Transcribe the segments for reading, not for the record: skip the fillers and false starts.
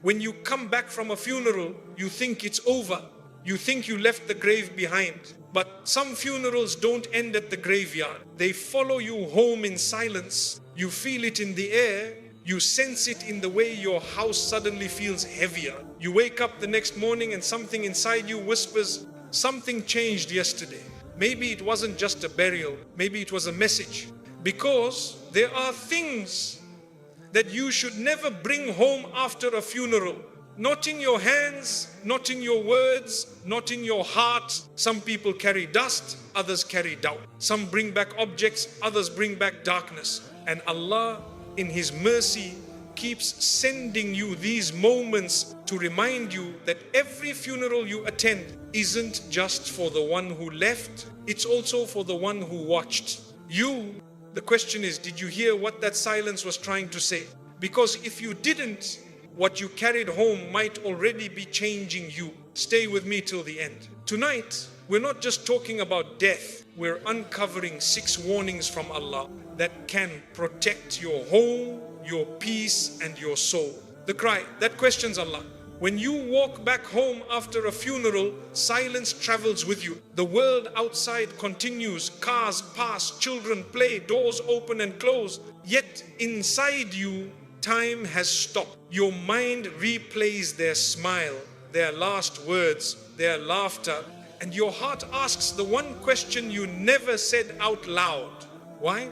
When you come back from a funeral, you think it's over. You think you left the grave behind. But some funerals don't end at the graveyard. They follow you home in silence. You feel it in the air. You sense it in the way your house suddenly feels heavier. You wake up the next morning and something inside you whispers, something changed yesterday. Maybe it wasn't just a burial. Maybe it was a message. Because there are things that you should never bring home after a funeral. Not in your hands, not in your words, not in your heart. Some people carry dust, others carry doubt. Some bring back objects, others bring back darkness. And Allah, in His mercy, keeps sending you these moments to remind you that every funeral you attend isn't just for the one who left, it's also for the one who watched. The question is, did you hear what that silence was trying to say? Because if you didn't, what you carried home might already be changing you. Stay with me till the end. Tonight, we're not just talking about death. We're uncovering 6 warnings from Allah that can protect your home, your peace, and your soul. The cry, that questions Allah. When you walk back home after a funeral, silence travels with you. The world outside continues. Cars pass, children play, doors open and close. Yet inside you, time has stopped. Your mind replays their smile, their last words, their laughter, and your heart asks the one question you never said out loud. Why?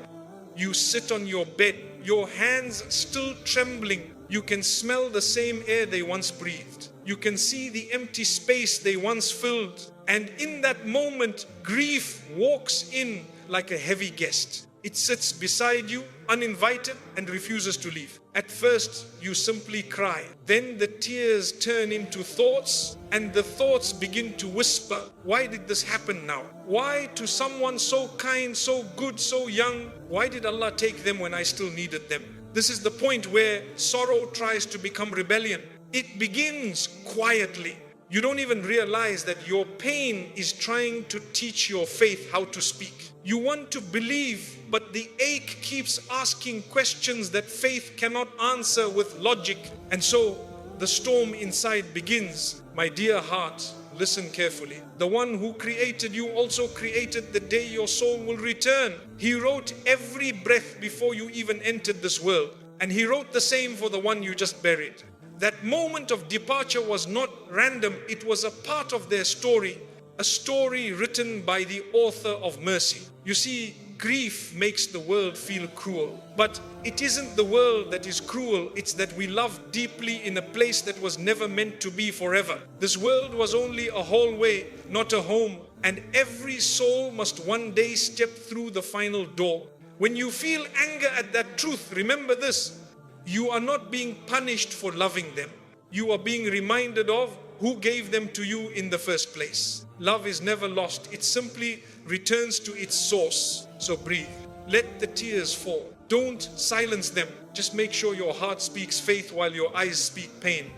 You sit on your bed, your hands still trembling. You can smell the same air they once breathed. You can see the empty space they once filled. And in that moment, grief walks in like a heavy guest. It sits beside you, uninvited, and refuses to leave. At first, you simply cry. Then the tears turn into thoughts, and the thoughts begin to whisper, why did this happen now? Why to someone so kind, so good, so young? Why did Allah take them when I still needed them? This is the point where sorrow tries to become rebellion. It begins quietly. You don't even realize that your pain is trying to teach your faith how to speak. You want to believe, but the ache keeps asking questions that faith cannot answer with logic. And so the storm inside begins. My dear heart, listen carefully. The one who created you also created the day your soul will return. He wrote every breath before you even entered this world. And He wrote the same for the one you just buried. That moment of departure was not random. It was a part of their story. A story written by the author of mercy. You see, grief makes the world feel cruel. But it isn't the world that is cruel. It's that we love deeply in a place that was never meant to be forever. This world was only a hallway, not a home. And every soul must one day step through the final door. When you feel anger at that truth, remember this. You are not being punished for loving them. You are being reminded of who gave them to you in the first place. Love is never lost. It simply returns to its source. So breathe. Let the tears fall. Don't silence them. Just make sure your heart speaks faith while your eyes speak pain.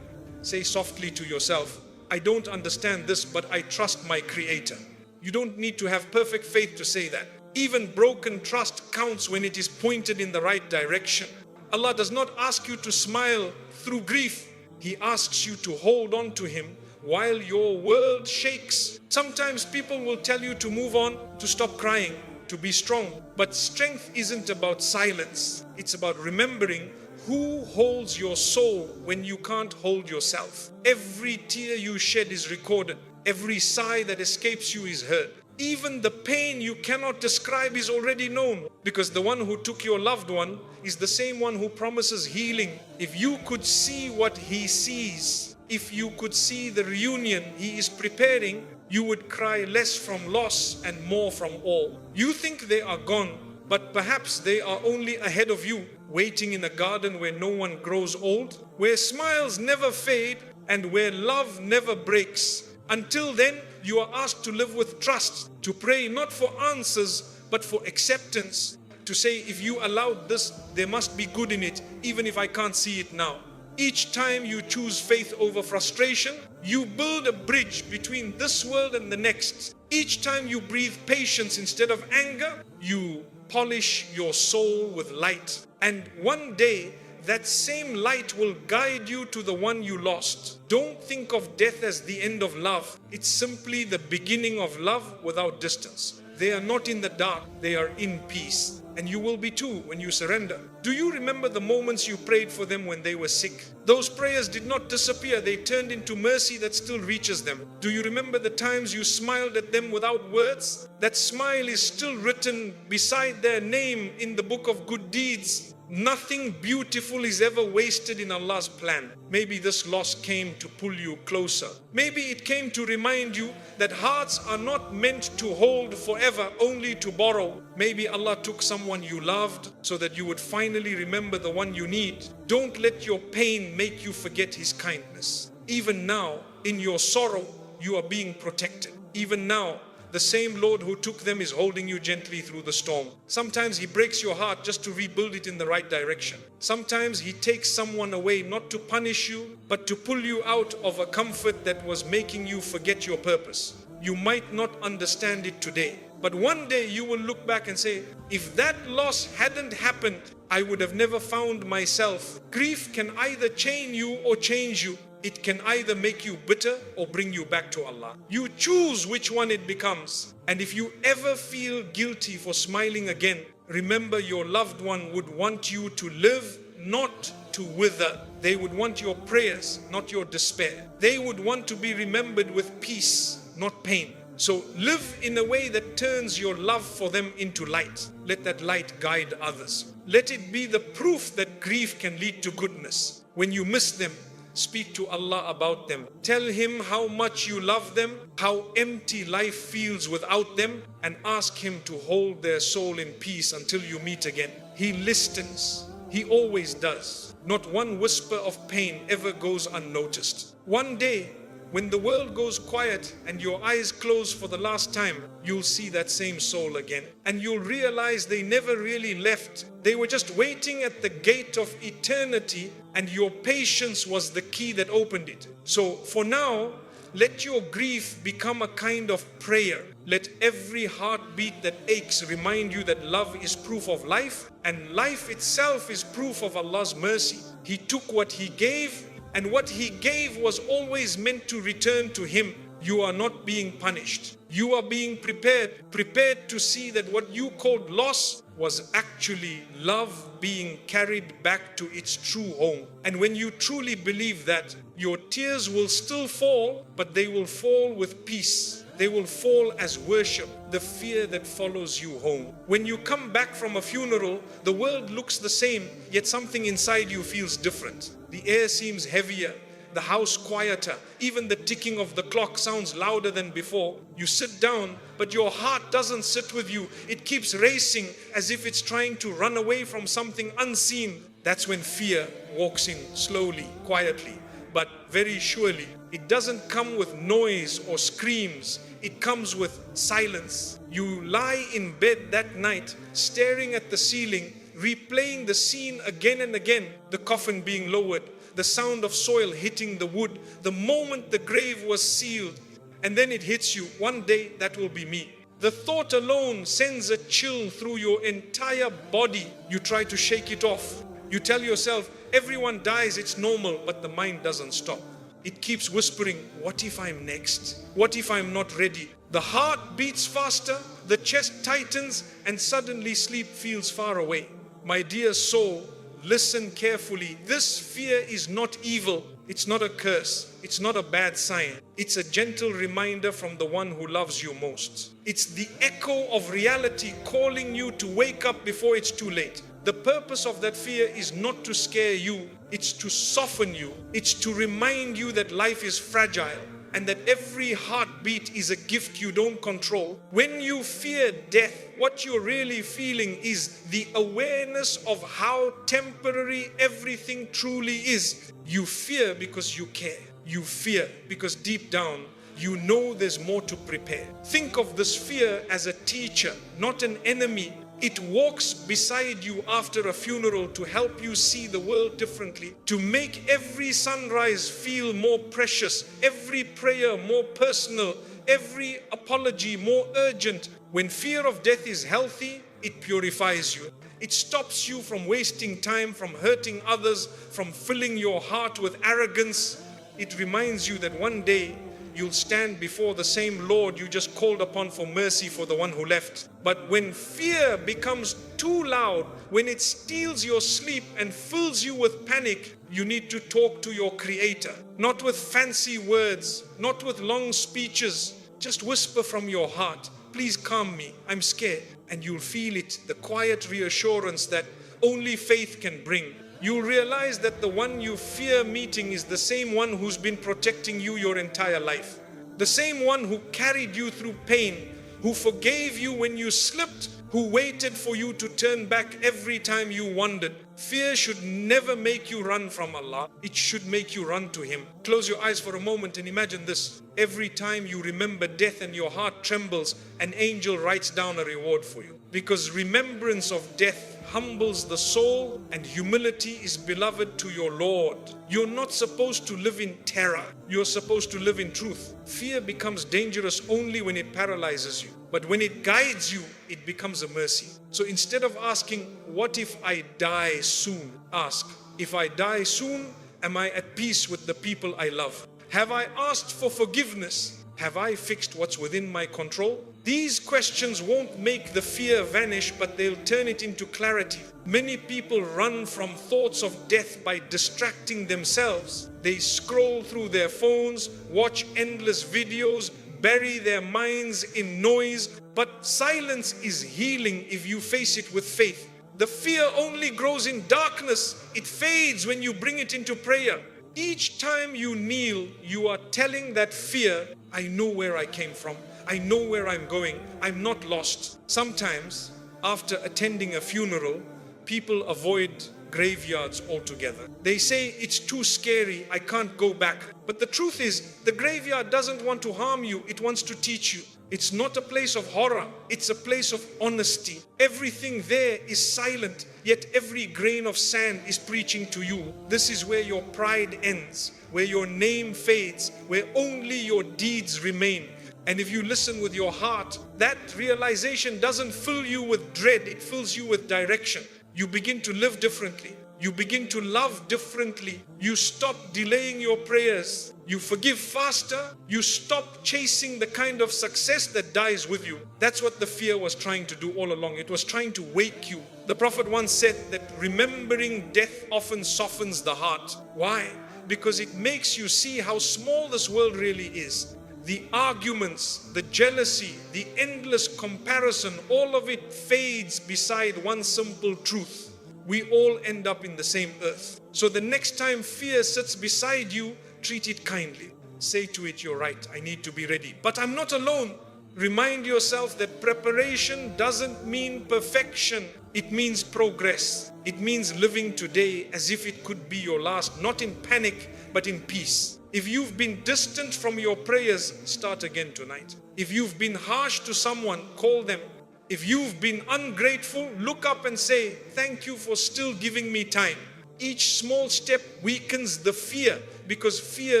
Say softly to yourself, I don't understand this, but I trust my Creator. You don't need to have perfect faith to say that. Even broken trust counts when it is pointed in the right direction. Allah does not ask you to smile through grief. He asks you to hold on to Him while your world shakes. Sometimes people will tell you to move on, to stop crying, to be strong. But strength isn't about silence. It's about remembering who holds your soul when you can't hold yourself. Every tear you shed is recorded. Every sigh that escapes you is heard. Even the pain you cannot describe is already known, because the one who took your loved one is the same one who promises healing. If you could see what He sees, if you could see the reunion He is preparing, you would cry less from loss and more from awe. You think they are gone, but perhaps they are only ahead of you, waiting in a garden where no one grows old, where smiles never fade and where love never breaks. Until then, you are asked to live with trust, to pray not for answers, but for acceptance. To say, if you allowed this, there must be good in it, even if I can't see it now. Each time you choose faith over frustration, you build a bridge between this world and the next. Each time you breathe patience instead of anger, you polish your soul with light. And one day, that same light will guide you to the one you lost. Don't think of death as the end of love. It's simply the beginning of love without distance. They are not in the dark, they are in peace. And you will be too when you surrender. Do you remember the moments you prayed for them when they were sick? Those prayers did not disappear, they turned into mercy that still reaches them. Do you remember the times you smiled at them without words? That smile is still written beside their name in the book of good deeds. Nothing beautiful is ever wasted in Allah's plan. Maybe this loss came to pull you closer. Maybe it came to remind you that hearts are not meant to hold forever, only to borrow. Maybe Allah took someone you loved so that you would finally remember the one you need. Don't let your pain make you forget His kindness. Even now, in your sorrow, you are being protected. Even now, the same Lord who took them is holding you gently through the storm. Sometimes He breaks your heart just to rebuild it in the right direction. Sometimes He takes someone away not to punish you, but to pull you out of a comfort that was making you forget your purpose. You might not understand it today, but one day you will look back and say, if that loss hadn't happened, I would have never found myself. Grief can either chain you or change you. It can either make you bitter or bring you back to Allah. You choose which one it becomes. And if you ever feel guilty for smiling again, remember your loved one would want you to live, not to wither. They would want your prayers, not your despair. They would want to be remembered with peace, not pain. So live in a way that turns your love for them into light. Let that light guide others. Let it be the proof that grief can lead to goodness. When you miss them, speak to Allah about them. Tell Him how much you love them, how empty life feels without them, and ask Him to hold their soul in peace until you meet again. He listens. He always does. Not one whisper of pain ever goes unnoticed. One day, when the world goes quiet and your eyes close for the last time, you'll see that same soul again. And you'll realize they never really left. They were just waiting at the gate of eternity, and your patience was the key that opened it. So for now, let your grief become a kind of prayer. Let every heartbeat that aches remind you that love is proof of life, and life itself is proof of Allah's mercy. He took what He gave, and what He gave was always meant to return to Him. You are not being punished. You are being prepared to see that what you called loss was actually love being carried back to its true home. And when you truly believe that, your tears will still fall, but they will fall with peace. They will fall as worship, the fear that follows you home. When you come back from a funeral, the world looks the same, yet something inside you feels different. The air seems heavier, the house quieter, even the ticking of the clock sounds louder than before. You sit down, but your heart doesn't sit with you. It keeps racing as if it's trying to run away from something unseen. That's when fear walks in slowly, quietly, but very surely. It doesn't come with noise or screams. It comes with silence. You lie in bed that night, staring at the ceiling, replaying the scene again and again, the coffin being lowered, the sound of soil hitting the wood, the moment the grave was sealed, and then it hits you, one day that will be me. The thought alone sends a chill through your entire body. You try to shake it off. You tell yourself, everyone dies, it's normal, but the mind doesn't stop. It keeps whispering, what if I'm next? What if I'm not ready? The heart beats faster, the chest tightens, and suddenly sleep feels far away. My dear soul, listen carefully. This fear is not evil. It's not a curse. It's not a bad sign. It's a gentle reminder from the one who loves you most. It's the echo of reality calling you to wake up before it's too late. The purpose of that fear is not to scare you. It's to soften you. It's to remind you that life is fragile and that every heartbeat is a gift you don't control. When you fear death, what you're really feeling is the awareness of how temporary everything truly is. You fear because you care. You fear because deep down, you know there's more to prepare. Think of this fear as a teacher, not an enemy. It walks beside you after a funeral to help you see the world differently, to make every sunrise feel more precious, every prayer more personal, every apology more urgent. When fear of death is healthy, it purifies you. It stops you from wasting time, from hurting others, from filling your heart with arrogance. It reminds you that one day you'll stand before the same Lord you just called upon for mercy for the one who left. But when fear becomes too loud, when it steals your sleep and fills you with panic, you need to talk to your Creator. Not with fancy words, not with long speeches. Just whisper from your heart, please calm me, I'm scared. And you'll feel it, the quiet reassurance that only faith can bring. You'll realize that the one you fear meeting is the same one who's been protecting you your entire life. The same one who carried you through pain, who forgave you when you slipped, who waited for you to turn back every time you wandered. Fear should never make you run from Allah. It should make you run to Him. Close your eyes for a moment and imagine this. Every time you remember death and your heart trembles, an angel writes down a reward for you. Because remembrance of death humbles the soul, and humility is beloved to your Lord. You're not supposed to live in terror. You're supposed to live in truth. Fear becomes dangerous only when it paralyzes you. But when it guides you, it becomes a mercy. So instead of asking, what if I die soon? Ask, if I die soon, am I at peace with the people I love? Have I asked for forgiveness? Have I fixed what's within my control? These questions won't make the fear vanish, but they'll turn it into clarity. Many people run from thoughts of death by distracting themselves. They scroll through their phones, watch endless videos, bury their minds in noise. But silence is healing if you face it with faith. The fear only grows in darkness. It fades when you bring it into prayer. Each time you kneel, you are telling that fear, I know where I came from. I know where I'm going. I'm not lost. Sometimes, after attending a funeral, people avoid graveyards altogether. They say it's too scary, I can't go back. But the truth is, the graveyard doesn't want to harm you, it wants to teach you. It's not a place of horror, it's a place of honesty. Everything there is silent, yet every grain of sand is preaching to you. This is where your pride ends, where your name fades, where only your deeds remain. And if you listen with your heart, that realization doesn't fill you with dread, it fills you with direction. You begin to live differently. You begin to love differently. You stop delaying your prayers. You forgive faster. You stop chasing the kind of success that dies with you. That's what the fear was trying to do all along. It was trying to wake you. The Prophet once said that remembering death often softens the heart. Why? Because it makes you see how small this world really is. The arguments, the jealousy, the endless comparison, all of it fades beside one simple truth. We all end up in the same earth. So the next time fear sits beside you, treat it kindly. Say to it, you're right, I need to be ready. But I'm not alone. Remind yourself that preparation doesn't mean perfection. It means progress. It means living today as if it could be your last, not in panic, but in peace. If you've been distant from your prayers, start again tonight. If you've been harsh to someone, call them. If you've been ungrateful, look up and say, thank you for still giving me time. Each small step weakens the fear, because fear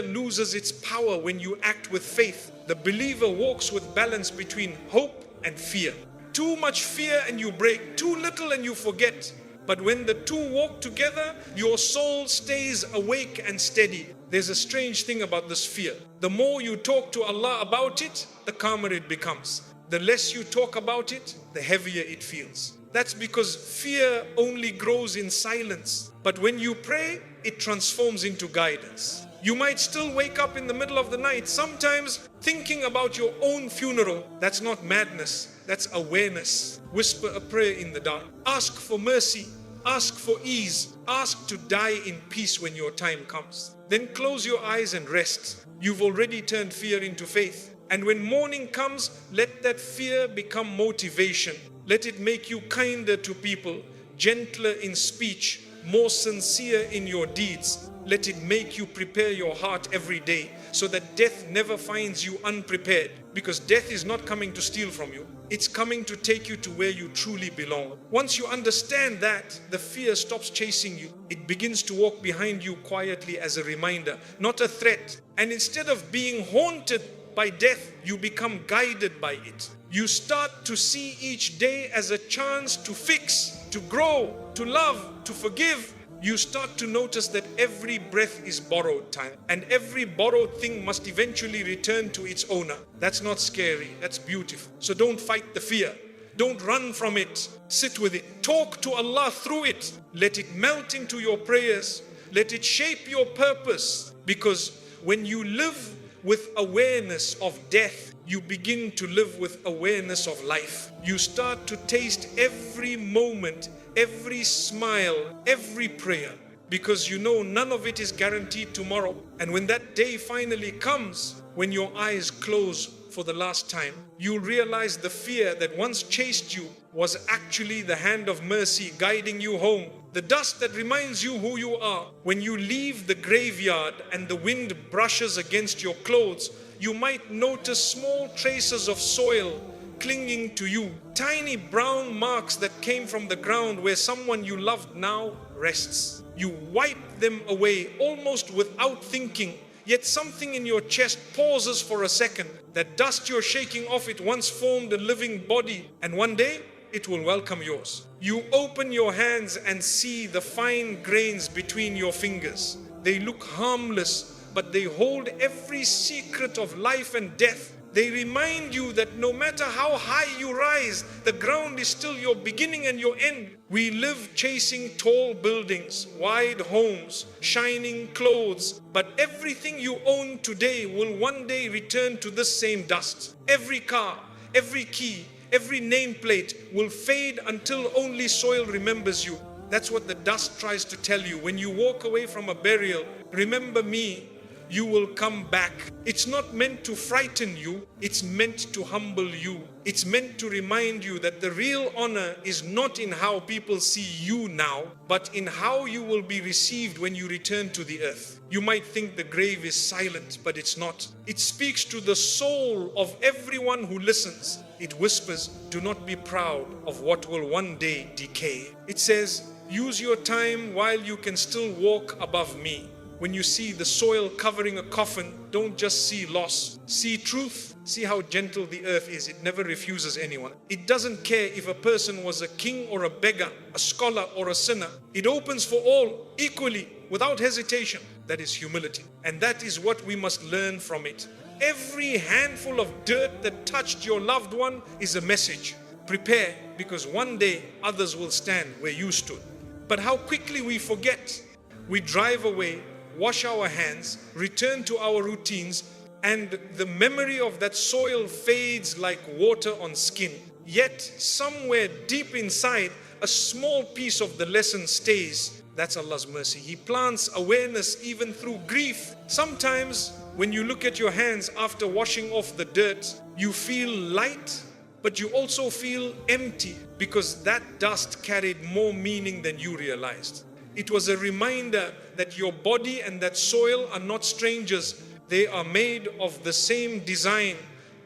loses its power when you act with faith. The believer walks with balance between hope and fear. Too much fear and you break, too little and you forget. But when the two walk together, your soul stays awake and steady. There's a strange thing about this fear. The more you talk to Allah about it, the calmer it becomes. The less you talk about it, the heavier it feels. That's because fear only grows in silence. But when you pray, it transforms into guidance. You might still wake up in the middle of the night, sometimes thinking about your own funeral. That's not madness, that's awareness. Whisper a prayer in the dark. Ask for mercy, ask for ease, ask to die in peace when your time comes. Then close your eyes and rest. You've already turned fear into faith. And when morning comes, let that fear become motivation. Let it make you kinder to people, gentler in speech, more sincere in your deeds. Let it make you prepare your heart every day so that death never finds you unprepared. Because death is not coming to steal from you. It's coming to take you to where you truly belong. Once you understand that, the fear stops chasing you. It begins to walk behind you quietly as a reminder, not a threat. And instead of being haunted by death, you become guided by it. You start to see each day as a chance to fix, to grow, to love, to forgive, you start to notice that every breath is borrowed time, and every borrowed thing must eventually return to its owner. That's not scary, that's beautiful. So don't fight the fear. Don't run from it. Sit with it. Talk to Allah through it. Let it melt into your prayers. Let it shape your purpose. Because when you live with awareness of death, you begin to live with awareness of life. You start to taste every moment, every smile, every prayer, because you know none of it is guaranteed tomorrow. And when that day finally comes, when your eyes close for the last time, you'll realize the fear that once chased you was actually the hand of mercy guiding you home. The dust that reminds you who you are. When you leave the graveyard and the wind brushes against your clothes, you might notice small traces of soil clinging to you. Tiny brown marks that came from the ground where someone you loved now rests. You wipe them away almost without thinking, yet something in your chest pauses for a second. That dust you're shaking off, it once formed a living body, and one day it will welcome yours. You open your hands and see the fine grains between your fingers. They look harmless, but they hold every secret of life and death. They remind you that no matter how high you rise, the ground is still your beginning and your end. We live chasing tall buildings, wide homes, shining clothes, but everything you own today will one day return to this same dust. Every car, every key, every nameplate will fade until only soil remembers you. That's what the dust tries to tell you. When you walk away from a burial, remember me, you will come back. It's not meant to frighten you, it's meant to humble you. It's meant to remind you that the real honor is not in how people see you now, but in how you will be received when you return to the earth. You might think the grave is silent, but it's not. It speaks to the soul of everyone who listens. It whispers, do not be proud of what will one day decay. It says, use your time while you can still walk above me. When you see the soil covering a coffin, don't just see loss. See truth. See how gentle the earth is. It never refuses anyone. It doesn't care if a person was a king or a beggar, a scholar or a sinner. It opens for all equally, without hesitation. That is humility. And that is what we must learn from it. Every handful of dirt that touched your loved one is a message. Prepare, because one day others will stand where you stood. But how quickly we forget. We drive away, wash our hands, return to our routines, and the memory of that soil fades like water on skin. Yet somewhere deep inside, a small piece of the lesson stays. That's Allah's mercy. He plants awareness even through grief. Sometimes when you look at your hands after washing off the dirt, you feel light, but you also feel empty, because that dust carried more meaning than you realized. It was a reminder that your body and that soil are not strangers. They are made of the same design,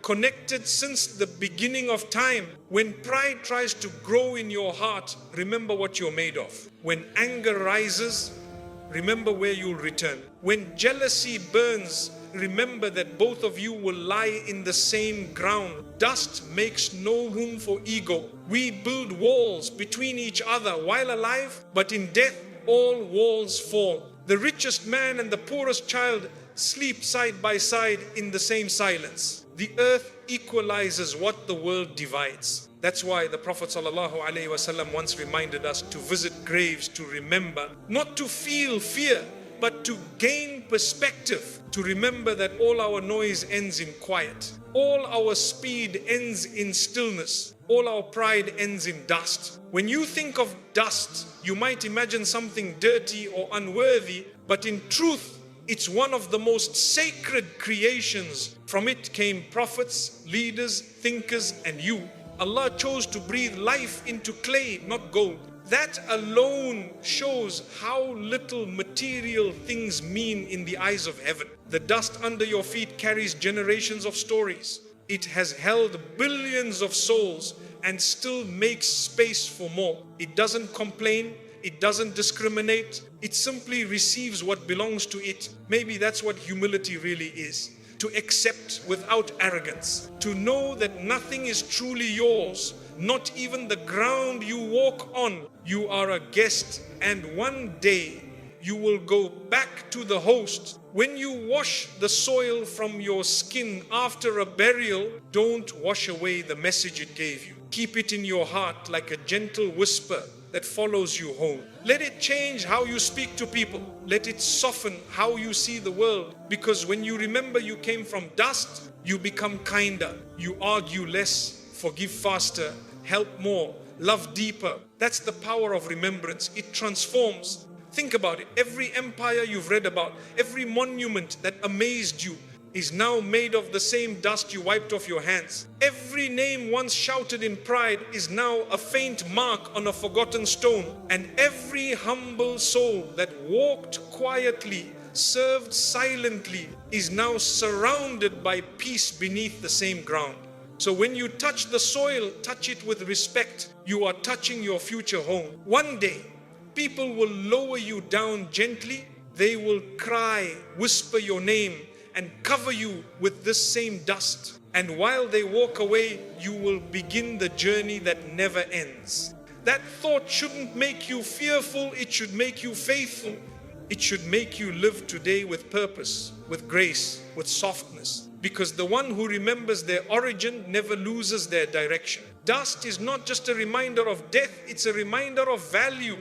connected since the beginning of time. When pride tries to grow in your heart, remember what you're made of. When anger rises, remember where you'll return. When jealousy burns, remember that both of you will lie in the same ground. Dust makes no room for ego. We build walls between each other while alive, but in death, all walls fall. The richest man and the poorest child sleep side by side in the same silence. The earth equalizes what the world divides. That's why the Prophet ﷺ once reminded us to visit graves to remember, not to feel fear, but to gain perspective, to remember that all our noise ends in quiet. All our speed ends in stillness. All our pride ends in dust. When you think of dust, you might imagine something dirty or unworthy, but in truth, it's one of the most sacred creations. From it came prophets, leaders, thinkers, and you. Allah chose to breathe life into clay, not gold. That alone shows how little material things mean in the eyes of heaven. The dust under your feet carries generations of stories. It has held billions of souls and still makes space for more. It doesn't complain. It doesn't discriminate. It simply receives what belongs to it. Maybe that's what humility really is. To accept without arrogance. To know that nothing is truly yours not even the ground you walk on. You are a guest, and one day you will go back to the host. When you wash the soil from your skin after a burial, don't wash away the message it gave you. Keep it in your heart like a gentle whisper that follows you home. Let it change how you speak to people. Let it soften how you see the world. Because when you remember you came from dust, you become kinder. You argue less, forgive faster, help more, love deeper. That's the power of remembrance. It transforms. Think about it. Every empire you've read about, every monument that amazed you is now made of the same dust you wiped off your hands. Every name once shouted in pride is now a faint mark on a forgotten stone. And every humble soul that walked quietly, served silently, is now surrounded by peace beneath the same ground. So when you touch the soil, touch it with respect. You are touching your future home. One day, people will lower you down gently. They will cry, whisper your name, and cover you with this same dust. And while they walk away, you will begin the journey that never ends. That thought shouldn't make you fearful. It should make you faithful. It should make you live today with purpose, with grace, with softness. Because the one who remembers their origin never loses their direction. Dust is not just a reminder of death, it's a reminder of value.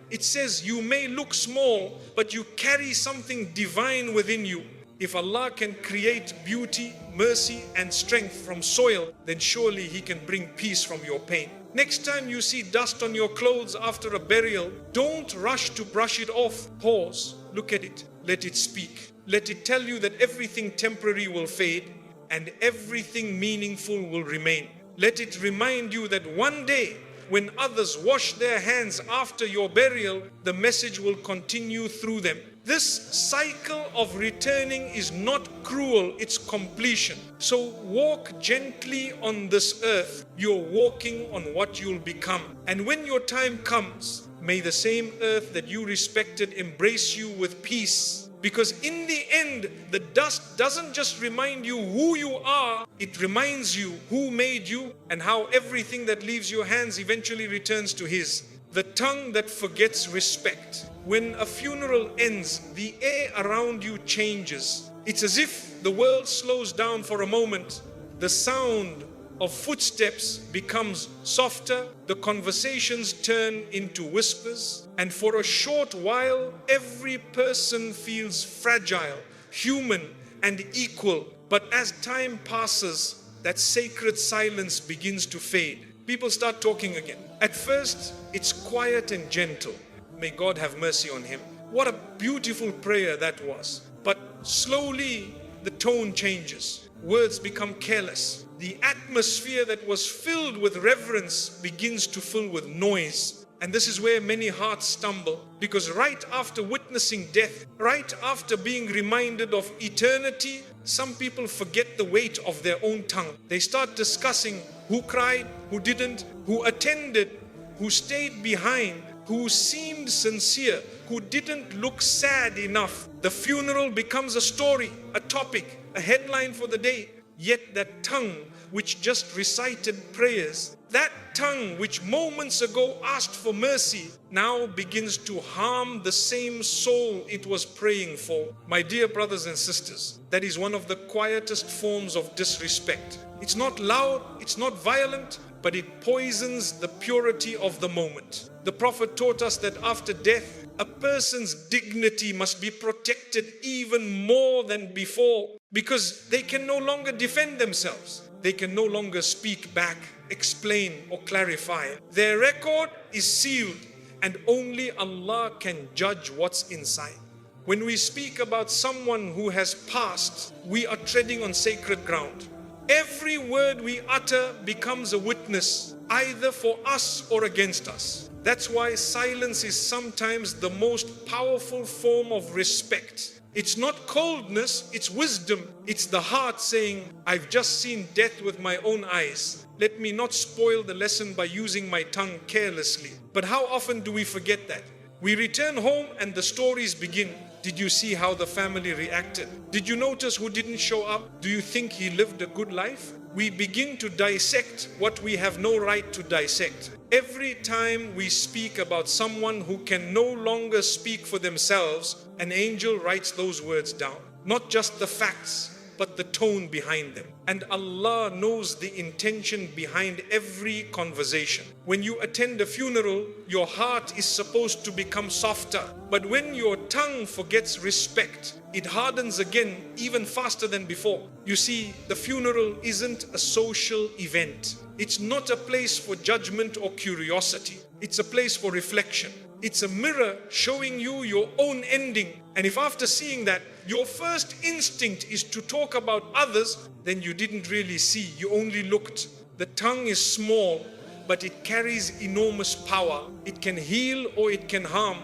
It says you may look small, but you carry something divine within you. If Allah can create beauty, mercy and strength from soil, then surely He can bring peace from your pain. Next time you see dust on your clothes after a burial, don't rush to brush it off. Pause, look at it, let it speak. Let it tell you that everything temporary will fade and everything meaningful will remain. Let it remind you that one day, when others wash their hands after your burial, the message will continue through them. This cycle of returning is not cruel, it's completion. So walk gently on this earth. You're walking on what you'll become. And when your time comes, may the same earth that you respected embrace you with peace. Because in the end, the dust doesn't just remind you who you are, it reminds you who made you and how everything that leaves your hands eventually returns to His. The tongue that forgets respect. When a funeral ends, the air around you changes. It's as if the world slows down for a moment. The sound of footsteps becomes softer, the conversations turn into whispers, and for a short while, every person feels fragile, human, and equal. But as time passes, that sacred silence begins to fade. People start talking again. At first, it's quiet and gentle. May God have mercy on him. What a beautiful prayer that was. But slowly, the tone changes. Words become careless. The atmosphere that was filled with reverence begins to fill with noise. And this is where many hearts stumble, because right after witnessing death, right after being reminded of eternity, some people forget the weight of their own tongue. They start discussing who cried, who didn't, who attended, who stayed behind, who seemed sincere, who didn't look sad enough. The funeral becomes a story, a topic, a headline for the day. Yet that tongue which just recited prayers, that tongue which moments ago asked for mercy, now begins to harm the same soul it was praying for. My dear brothers and sisters, that is one of the quietest forms of disrespect. It's not loud, it's not violent, but it poisons the purity of the moment. The Prophet taught us that after death, a person's dignity must be protected even more than before, because they can no longer defend themselves. They can no longer speak back, explain or clarify. Their record is sealed and only Allah can judge what's inside. When we speak about someone who has passed, we are treading on sacred ground. Every word we utter becomes a witness, either for us or against us. That's why silence is sometimes the most powerful form of respect. It's not coldness, it's wisdom. It's the heart saying, I've just seen death with my own eyes. Let me not spoil the lesson by using my tongue carelessly. But how often do we forget that? We return home and the stories begin. Did you see how the family reacted? Did you notice who didn't show up? Do you think he lived a good life? We begin to dissect what we have no right to dissect. Every time we speak about someone who can no longer speak for themselves, an angel writes those words down. Not just the facts, but the tone behind them. And Allah knows the intention behind every conversation. When you attend a funeral, your heart is supposed to become softer. But when your tongue forgets respect, it hardens again even faster than before. You see, the funeral isn't a social event. It's not a place for judgment or curiosity. It's a place for reflection. It's a mirror showing you your own ending. And if after seeing that, your first instinct is to talk about others, then you didn't really see, you only looked. The tongue is small, but it carries enormous power. It can heal or it can harm,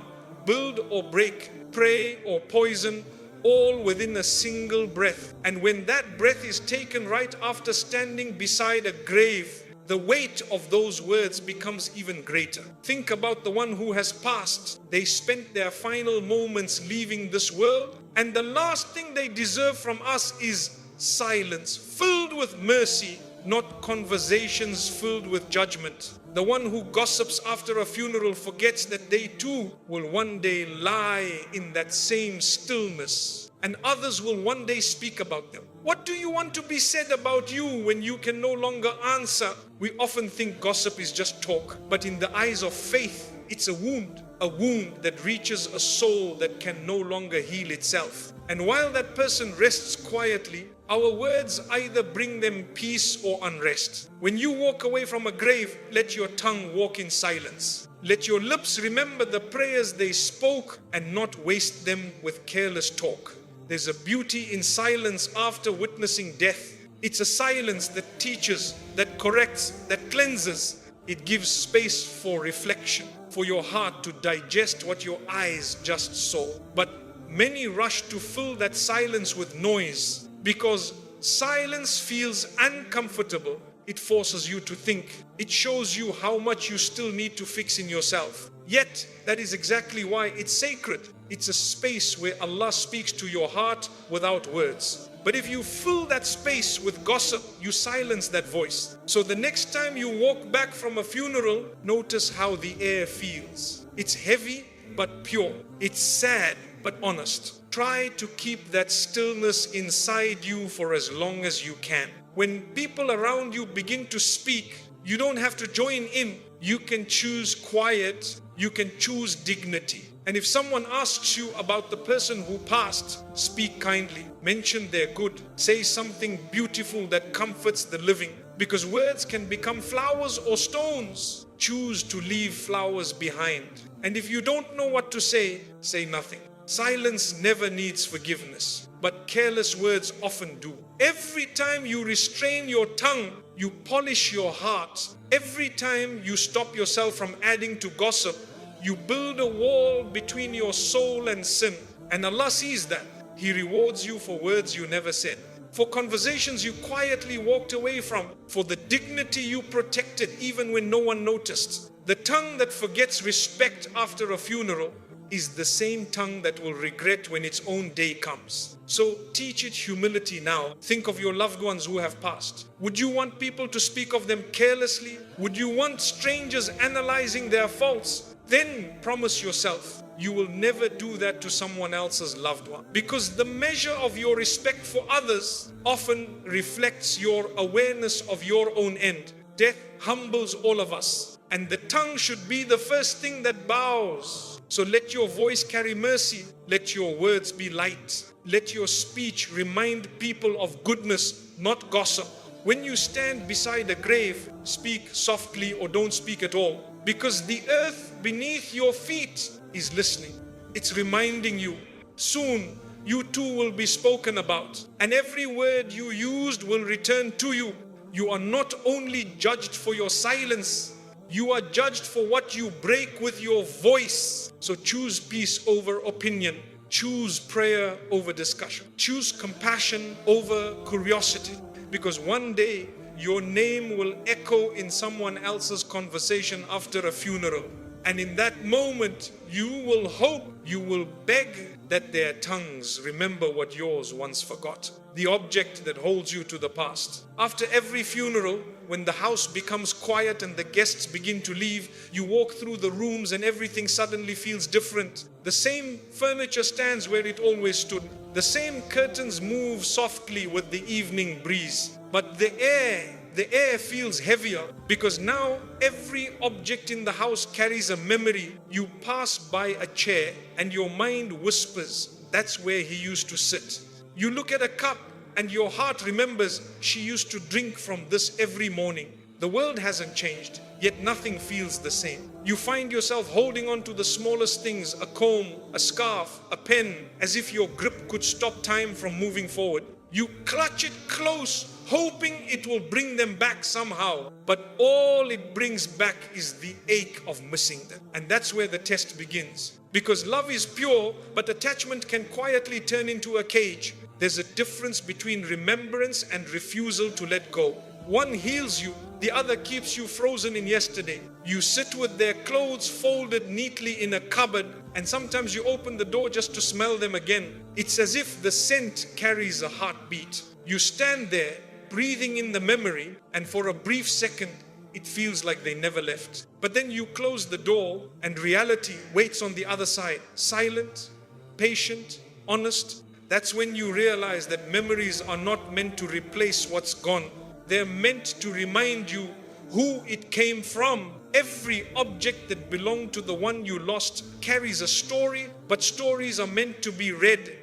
build or break, pray or poison, all within a single breath. And when that breath is taken right after standing beside a grave, the weight of those words becomes even greater. Think about the one who has passed. They spent their final moments leaving this world, and the last thing they deserve from us is silence filled with mercy, not conversations filled with judgment. The one who gossips after a funeral forgets that they too will one day lie in that same stillness, and others will one day speak about them. What do you want to be said about you when you can no longer answer? We often think gossip is just talk, but in the eyes of faith, it's a wound that reaches a soul that can no longer heal itself. And while that person rests quietly, our words either bring them peace or unrest. When you walk away from a grave, let your tongue walk in silence. Let your lips remember the prayers they spoke and not waste them with careless talk. There's a beauty in silence after witnessing death. It's a silence that teaches, that corrects, that cleanses. It gives space for reflection, for your heart to digest what your eyes just saw. But many rush to fill that silence with noise, because silence feels uncomfortable. It forces you to think. It shows you how much you still need to fix in yourself. Yet, that is exactly why it's sacred. It's a space where Allah speaks to your heart without words. But if you fill that space with gossip, you silence that voice. So the next time you walk back from a funeral, notice how the air feels. It's heavy but pure. It's sad but honest. Try to keep that stillness inside you for as long as you can. When people around you begin to speak, you don't have to join in. You can choose quiet. You can choose dignity. And if someone asks you about the person who passed, speak kindly. Mention their good. Say something beautiful that comforts the living. Because words can become flowers or stones. Choose to leave flowers behind. And if you don't know what to say, say nothing. Silence never needs forgiveness, but careless words often do. Every time you restrain your tongue, you polish your heart. Every time you stop yourself from adding to gossip, you build a wall between your soul and sin. And Allah sees that. He rewards you for words you never said, for conversations you quietly walked away from, for the dignity you protected even when no one noticed. The tongue that forgets respect after a funeral is the same tongue that will regret when its own day comes. So teach it humility now. Think of your loved ones who have passed. Would you want people to speak of them carelessly? Would you want strangers analyzing their faults? Then promise yourself you will never do that to someone else's loved one. Because the measure of your respect for others often reflects your awareness of your own end. Death humbles all of us, and the tongue should be the first thing that bows. So let your voice carry mercy. Let your words be light. Let your speech remind people of goodness, not gossip. When you stand beside a grave, speak softly or don't speak at all. Because the earth beneath your feet is listening. It's reminding you, soon you too will be spoken about. And every word you used will return to you. You are not only judged for your silence, you are judged for what you break with your voice. So choose peace over opinion. Choose prayer over discussion. Choose compassion over curiosity. Because one day your name will echo in someone else's conversation after a funeral. And in that moment, you will hope, you will beg that their tongues remember what yours once forgot, the object that holds you to the past. After every funeral, when the house becomes quiet and the guests begin to leave, you walk through the rooms and everything suddenly feels different. The same furniture stands where it always stood. The same curtains move softly with the evening breeze. But the air feels heavier, because now every object in the house carries a memory. You pass by a chair and your mind whispers, that's where he used to sit. You look at a cup and your heart remembers, she used to drink from this every morning. The world hasn't changed, yet nothing feels the same. You find yourself holding on to the smallest things, a comb, a scarf, a pen, as if your grip could stop time from moving forward. You clutch it close, hoping it will bring them back somehow. But all it brings back is the ache of missing them. And that's where the test begins. Because love is pure, but attachment can quietly turn into a cage. There's a difference between remembrance and refusal to let go. One heals you, the other keeps you frozen in yesterday. You sit with their clothes folded neatly in a cupboard, and sometimes you open the door just to smell them again. It's as if the scent carries a heartbeat. You stand there, breathing in the memory, and for a brief second, it feels like they never left. But then you close the door, and reality waits on the other side. Silent, patient, honest. That's when you realize that memories are not meant to replace what's gone. They're meant to remind you who it came from. Every object that belonged to the one you lost carries a story, but stories are meant to be read,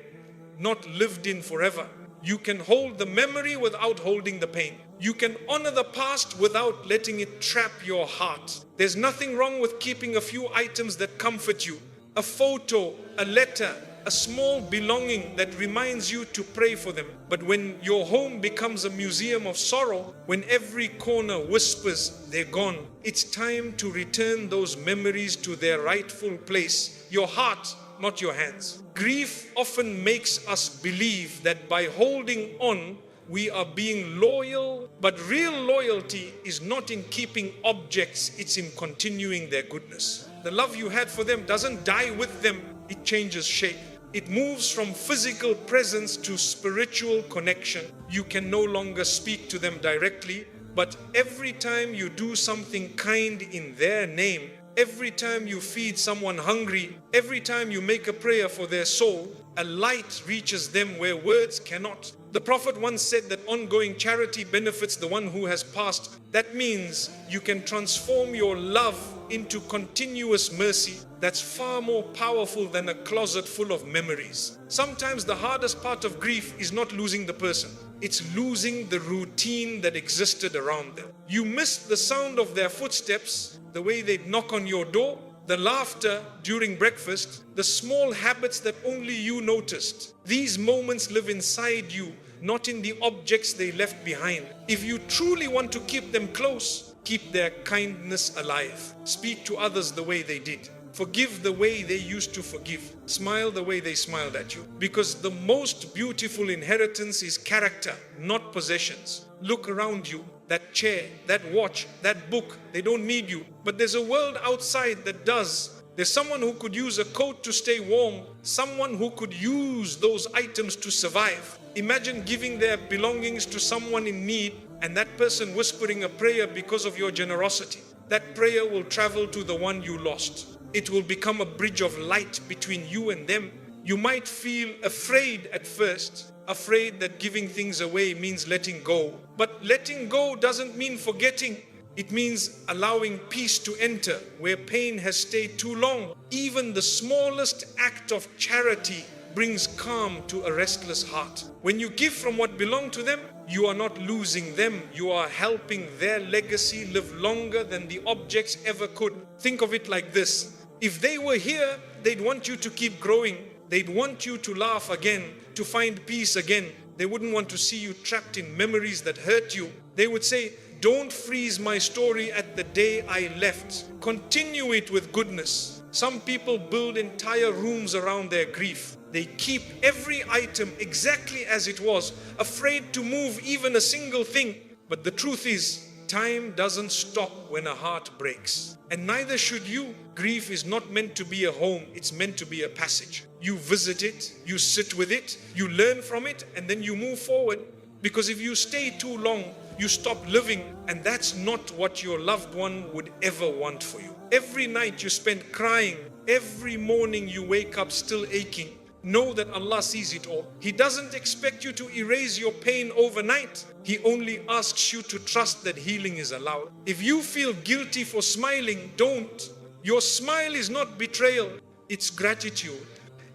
not lived in forever. You can hold the memory without holding the pain. You can honor the past without letting it trap your heart. There's nothing wrong with keeping a few items that comfort you. A photo, a letter, a small belonging that reminds you to pray for them. But when your home becomes a museum of sorrow, when every corner whispers they're gone, it's time to return those memories to their rightful place. Your heart, not your hands. Grief often makes us believe that by holding on, we are being loyal, but real loyalty is not in keeping objects, it's in continuing their goodness. The love you had for them doesn't die with them, it changes shape. It moves from physical presence to spiritual connection. You can no longer speak to them directly, but every time you do something kind in their name, every time you feed someone hungry, every time you make a prayer for their soul, a light reaches them where words cannot. The Prophet once said that ongoing charity benefits the one who has passed. That means you can transform your love into continuous mercy. That's far more powerful than a closet full of memories. Sometimes the hardest part of grief is not losing the person. It's losing the routine that existed around them. You missed the sound of their footsteps, the way they'd knock on your door, the laughter during breakfast, the small habits that only you noticed. These moments live inside you, not in the objects they left behind. If you truly want to keep them close, keep their kindness alive. Speak to others the way they did. Forgive the way they used to forgive. Smile the way they smiled at you. Because the most beautiful inheritance is character, not possessions. Look around you. That chair, that watch, that book, they don't need you. But there's a world outside that does. There's someone who could use a coat to stay warm. Someone who could use those items to survive. Imagine giving their belongings to someone in need, and that person whispering a prayer because of your generosity. That prayer will travel to the one you lost. It will become a bridge of light between you and them. You might feel afraid at first, afraid that giving things away means letting go. But letting go doesn't mean forgetting. It means allowing peace to enter where pain has stayed too long. Even the smallest act of charity brings calm to a restless heart. When you give from what belonged to them, you are not losing them. You are helping their legacy live longer than the objects ever could. Think of it like this. If they were here, they'd want you to keep growing. They'd want you to laugh again, to find peace again. They wouldn't want to see you trapped in memories that hurt you. They would say, don't freeze my story at the day I left. Continue it with goodness. Some people build entire rooms around their grief. They keep every item exactly as it was, afraid to move even a single thing. But the truth is, time doesn't stop when a heart breaks. And neither should you. Grief is not meant to be a home, it's meant to be a passage. You visit it, you sit with it, you learn from it, and then you move forward. Because if you stay too long, you stop living, and that's not what your loved one would ever want for you. Every night you spend crying, every morning you wake up still aching. Know that Allah sees it all. He doesn't expect you to erase your pain overnight. He only asks you to trust that healing is allowed. If you feel guilty for smiling, don't. Your smile is not betrayal, it's gratitude.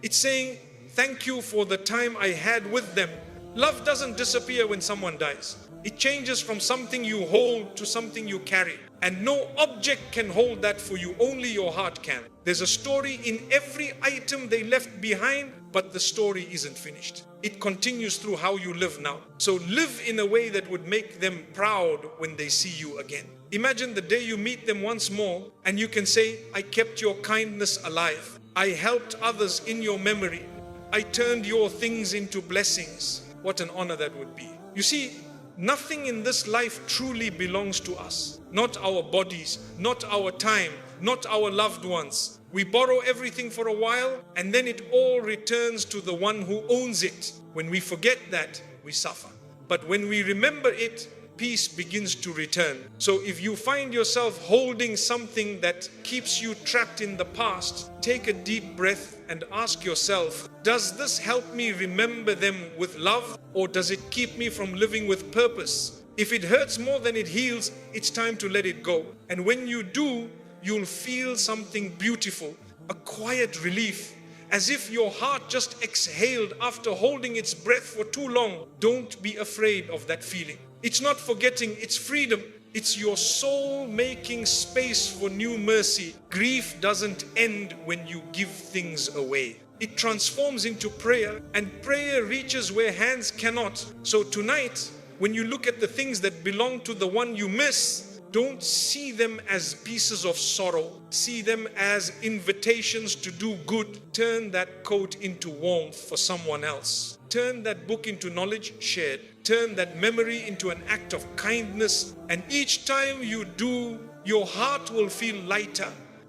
It's saying, thank you for the time I had with them. Love doesn't disappear when someone dies. It changes from something you hold to something you carry. And no object can hold that for you, only your heart can. There's a story in every item they left behind, but the story isn't finished. It continues through how you live now. So live in a way that would make them proud when they see you again. Imagine the day you meet them once more and you can say, I kept your kindness alive. I helped others in your memory. I turned your things into blessings. What an honor that would be. You see, nothing in this life truly belongs to us. Not our bodies, not our time, not our loved ones. We borrow everything for a while and then it all returns to the one who owns it. When we forget that, we suffer. But when we remember it, peace begins to return. So if you find yourself holding something that keeps you trapped in the past, take a deep breath and ask yourself, does this help me remember them with love, or does it keep me from living with purpose? If it hurts more than it heals, it's time to let it go. And when you do, you'll feel something beautiful, a quiet relief, as if your heart just exhaled after holding its breath for too long. Don't be afraid of that feeling. It's not forgetting, it's freedom. It's your soul making space for new mercy. Grief doesn't end when you give things away. It transforms into prayer, and prayer reaches where hands cannot. So tonight, when you look at the things that belong to the one you miss, don't see them as pieces of sorrow. See them as invitations to do good. Turn that coat into warmth for someone else. Turn that book into knowledge shared. Turn that memory into an act of kindness. And each time you do, your heart will feel lighter,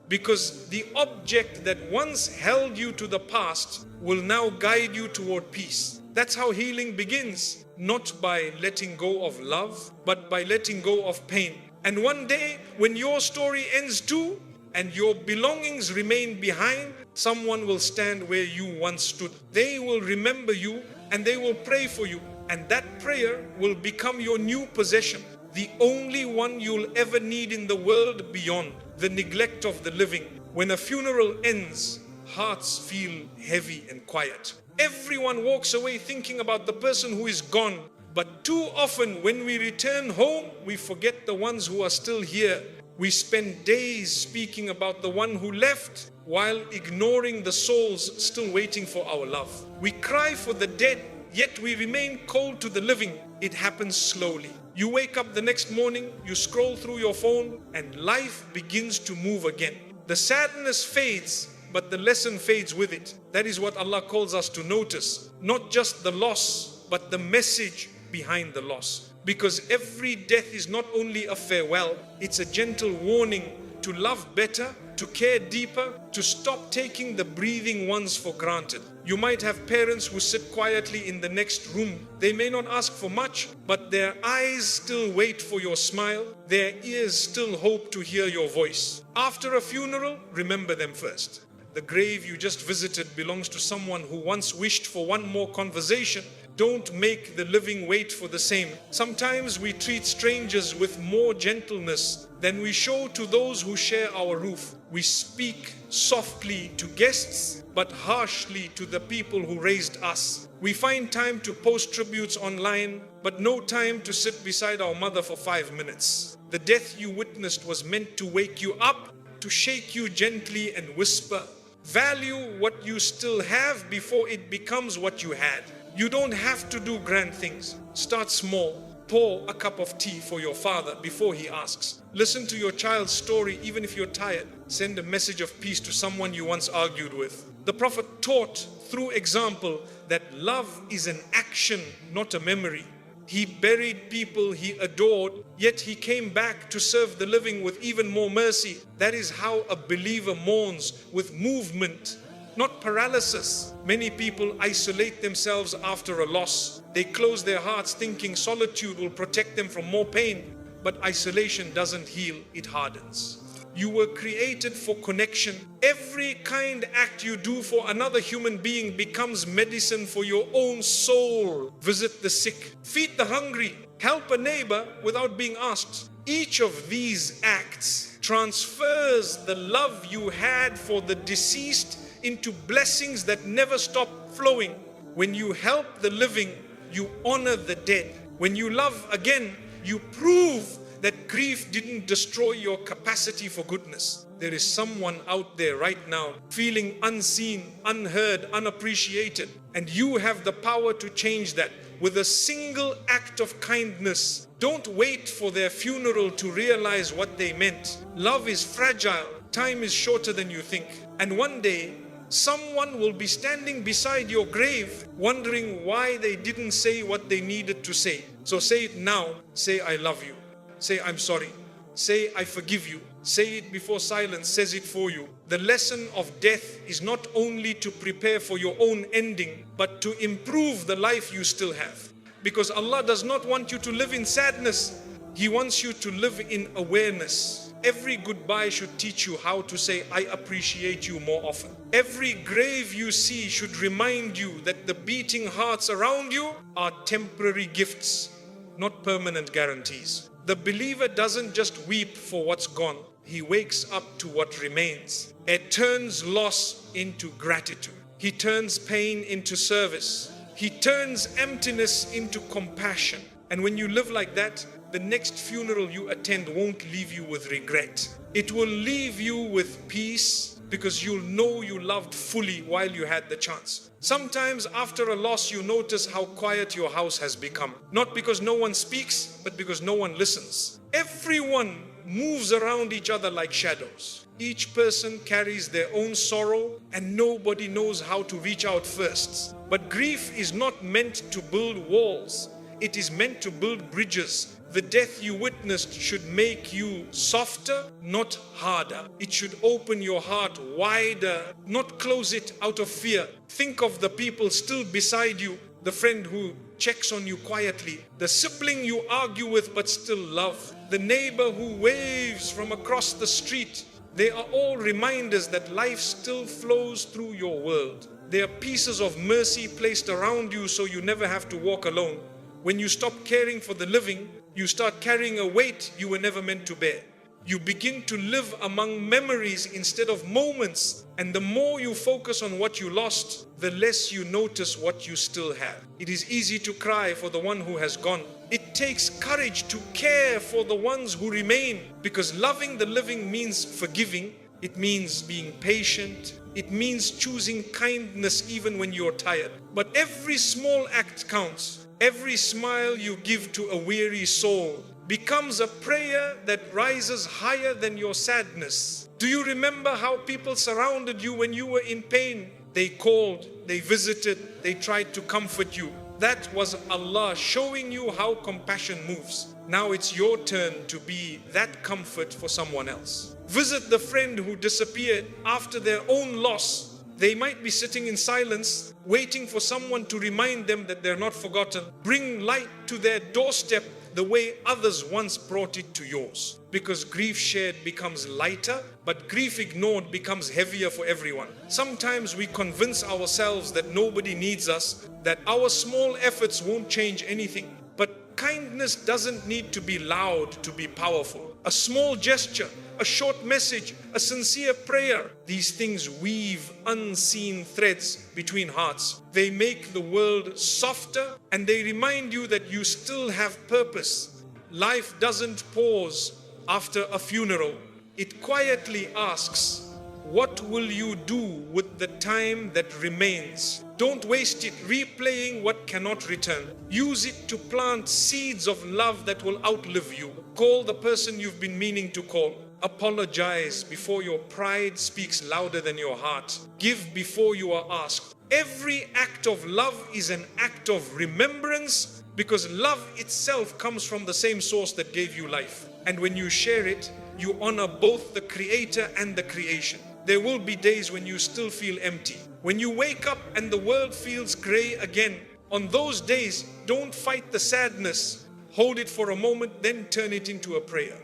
because the object that once held you to the past will now guide you toward peace. That's how healing begins. Not by letting go of love, but by letting go of pain. And one day, when your story ends too, and your belongings remain behind, someone will stand where you once stood. They will remember you and they will pray for you. And that prayer will become your new possession, the only one you'll ever need in the world beyond the neglect of the living. When a funeral ends, hearts feel heavy and quiet. Everyone walks away thinking about the person who is gone. But too often when we return home, we forget the ones who are still here. We spend days speaking about the one who left while ignoring the souls still waiting for our love. We cry for the dead, yet we remain cold to the living. It happens slowly. You wake up the next morning, you scroll through your phone, and life begins to move again. The sadness fades, but the lesson fades with it. That is what Allah calls us to notice. Not just the loss, but the message behind the loss. Because every death is not only a farewell, it's a gentle warning to love better, to care deeper, to stop taking the breathing ones for granted. You might have parents who sit quietly in the next room. They may not ask for much, but their eyes still wait for your smile. Their ears still hope to hear your voice. After a funeral, remember them first. The grave you just visited belongs to someone who once wished for one more conversation. Don't make the living wait for the same. Sometimes we treat strangers with more gentleness than we show to those who share our roof. We speak softly to guests, but harshly to the people who raised us. We find time to post tributes online, but no time to sit beside our mother for 5 minutes. The death you witnessed was meant to wake you up, to shake you gently and whisper, value what you still have before it becomes what you had. You don't have to do grand things. Start small. Pour a cup of tea for your father before he asks. Listen to your child's story even if you're tired. Send a message of peace to someone you once argued with. The Prophet taught through example that love is an action, not a memory. He buried people he adored, yet he came back to serve the living with even more mercy. That is how a believer mourns, with movement, not paralysis. Many people isolate themselves after a loss. They close their hearts thinking solitude will protect them from more pain. But isolation doesn't heal, it hardens. You were created for connection. Every kind act you do for another human being becomes medicine for your own soul. Visit the sick, feed the hungry, help a neighbor without being asked. Each of these acts transfers the love you had for the deceased into blessings that never stop flowing. When you help the living, you honor the dead. When you love again, you prove that grief didn't destroy your capacity for goodness. There is someone out there right now feeling unseen, unheard, unappreciated, and you have the power to change that with a single act of kindness. Don't wait for their funeral to realize what they meant. Love is fragile. Time is shorter than you think. And one day, someone will be standing beside your grave wondering why they didn't say what they needed to say. So say it now. Say, I love you. Say, I'm sorry. Say, I forgive you. Say it before silence says it for you. The lesson of death is not only to prepare for your own ending, but to improve the life you still have. Because Allah does not want you to live in sadness. He wants you to live in awareness. Every goodbye should teach you how to say, I appreciate you more often. Every grave you see should remind you that the beating hearts around you are temporary gifts, not permanent guarantees. The believer doesn't just weep for what's gone. He wakes up to what remains. It turns loss into gratitude. He turns pain into service. He turns emptiness into compassion. And when you live like that, the next funeral you attend won't leave you with regret. It will leave you with peace, because you'll know you loved fully while you had the chance. Sometimes after a loss, you notice how quiet your house has become. Not because no one speaks, but because no one listens. Everyone moves around each other like shadows. Each person carries their own sorrow, and nobody knows how to reach out first. But grief is not meant to build walls. It is meant to build bridges. The death you witnessed should make you softer, not harder. It should open your heart wider, not close it out of fear. Think of the people still beside you, the friend who checks on you quietly, the sibling you argue with but still love, the neighbor who waves from across the street. They are all reminders that life still flows through your world. They are pieces of mercy placed around you so you never have to walk alone. When you stop caring for the living, you start carrying a weight you were never meant to bear. You begin to live among memories instead of moments. And the more you focus on what you lost, the less you notice what you still have. It is easy to cry for the one who has gone. It takes courage to care for the ones who remain, because loving the living means forgiving. It means being patient. It means choosing kindness even when you're tired. But every small act counts. Every smile you give to a weary soul becomes a prayer that rises higher than your sadness. Do you remember how people surrounded you when you were in pain? They called, they visited, they tried to comfort you. That was Allah showing you how compassion moves. Now it's your turn to be that comfort for someone else. Visit the friend who disappeared after their own loss. They might be sitting in silence, waiting for someone to remind them that they're not forgotten. Bring light to their doorstep the way others once brought it to yours. Because grief shared becomes lighter, but grief ignored becomes heavier for everyone. Sometimes we convince ourselves that nobody needs us, that our small efforts won't change anything. But kindness doesn't need to be loud to be powerful. A small gesture, a short message, a sincere prayer. These things weave unseen threads between hearts. They make the world softer, and they remind you that you still have purpose. Life doesn't pause after a funeral. It quietly asks, what will you do with the time that remains? Don't waste it replaying what cannot return. Use it to plant seeds of love that will outlive you. Call the person you've been meaning to call. Apologize before your pride speaks louder than your heart. Give before you are asked. Every act of love is an act of remembrance, Because love itself comes from the same source that gave you life. And when you share it, you honor both the Creator and the creation. There will be days when you still feel empty. When you wake up and the world feels gray again, on those days, don't fight the sadness. Hold it for a moment, then turn it into a prayer.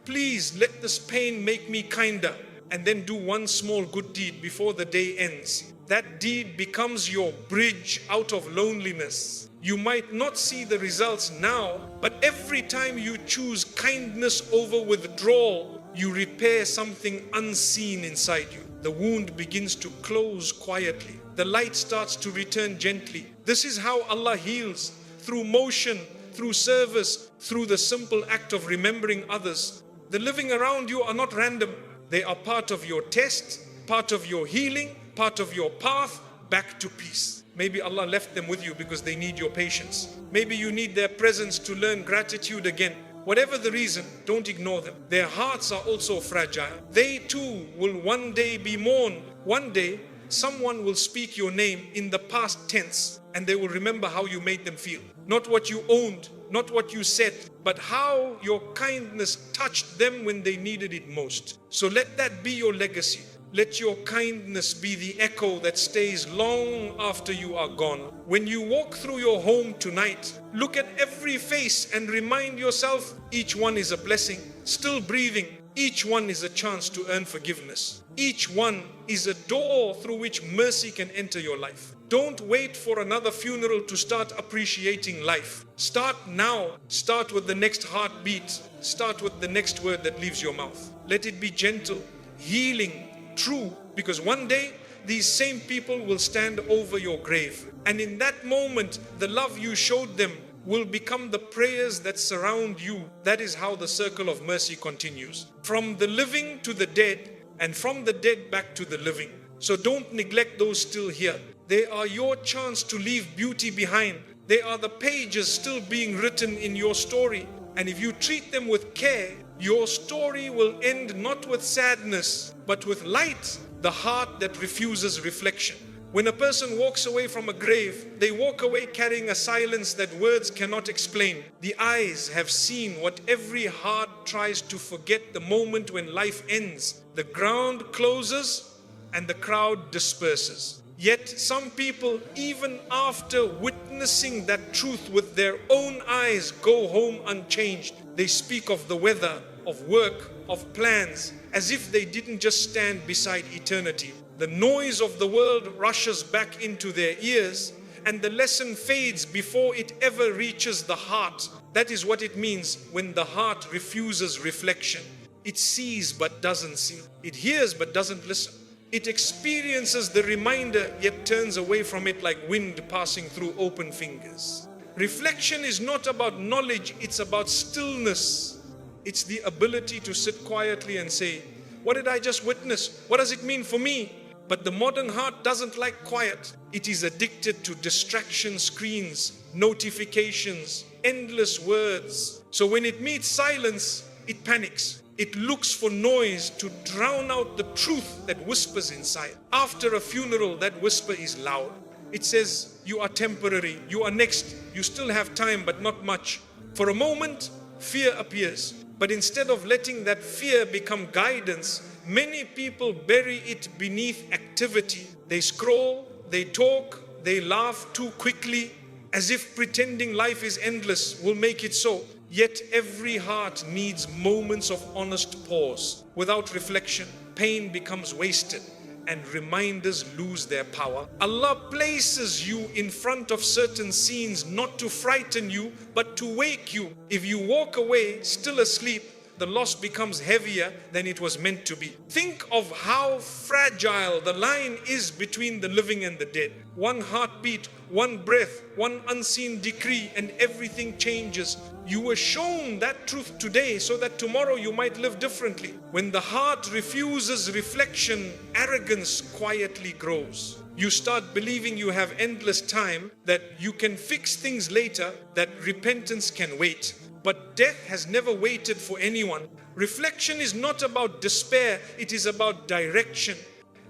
Please let this pain make me kinder, and then do one small good deed before the day ends. That deed becomes your bridge out of loneliness. You might not see the results now, but every time you choose kindness over withdrawal, you repair something unseen inside you. The wound begins to close quietly. The light starts to return gently. This is how Allah heals, through motion, through service, through the simple act of remembering others. The living around you are not random. They are part of your test, part of your healing, part of your path back to peace. Maybe Allah left them with you because they need your patience. Maybe you need their presence to learn gratitude again. Whatever the reason, don't ignore them. Their hearts are also fragile. They too will one day be mourned. One day, someone will speak your name in the past tense, and they will remember how you made them feel. Not what you owned, not what you said, but how your kindness touched them when they needed it most. So let that be your legacy. Let your kindness be the echo that stays long after you are gone. When you walk through your home tonight, look at every face and remind yourself, each one is a blessing, still breathing. Each one is a chance to earn forgiveness. Each one is a door through which mercy can enter your life. Don't wait for another funeral to start appreciating life. Start now. Start with the next heartbeat. Start with the next word that leaves your mouth. Let it be gentle, healing, true, because one day these same people will stand over your grave, and in that moment the love you showed them will become the prayers that surround you. That is how the circle of mercy continues, from the living to the dead, and from the dead back to the living. So don't neglect those still here. They are your chance to leave beauty behind. They are the pages still being written in your story, and if you treat them with care, your story will end not with sadness, but with light, the heart that refuses reflection. When a person walks away from a grave, they walk away carrying a silence that words cannot explain. The eyes have seen what every heart tries to forget the moment when life ends. The ground closes and the crowd disperses. Yet some people, even after witnessing that truth with their own eyes, go home unchanged. They speak of the weather, of work, of plans, as if they didn't just stand beside eternity. The noise of the world rushes back into their ears, and the lesson fades before it ever reaches the heart. That is what it means when the heart refuses reflection. It sees but doesn't see. It hears but doesn't listen. It experiences the reminder yet turns away from it like wind passing through open fingers. Reflection is not about knowledge, it's about stillness. It's the ability to sit quietly and say, what did I just witness? What does it mean for me? But the modern heart doesn't like quiet. It is addicted to distraction screens, notifications, endless words. So when it meets silence, it panics. It looks for noise to drown out the truth that whispers inside. After a funeral, that whisper is loud. It says, you are temporary, you are next, you still have time but not much. For a moment, fear appears. But instead of letting that fear become guidance, many people bury it beneath activity. They scroll, they talk, they laugh too quickly, as if pretending life is endless will make it so. Yet every heart needs moments of honest pause. Without reflection, pain becomes wasted and reminders lose their power. Allah places you in front of certain scenes not to frighten you, but to wake you. If you walk away still asleep, the loss becomes heavier than it was meant to be. Think of how fragile the line is between the living and the dead. One heartbeat, one breath, one unseen decree, and everything changes. You were shown that truth today so that tomorrow you might live differently. When the heart refuses reflection, arrogance quietly grows. You start believing you have endless time, that you can fix things later, that repentance can wait. But death has never waited for anyone. Reflection is not about despair, it is about direction.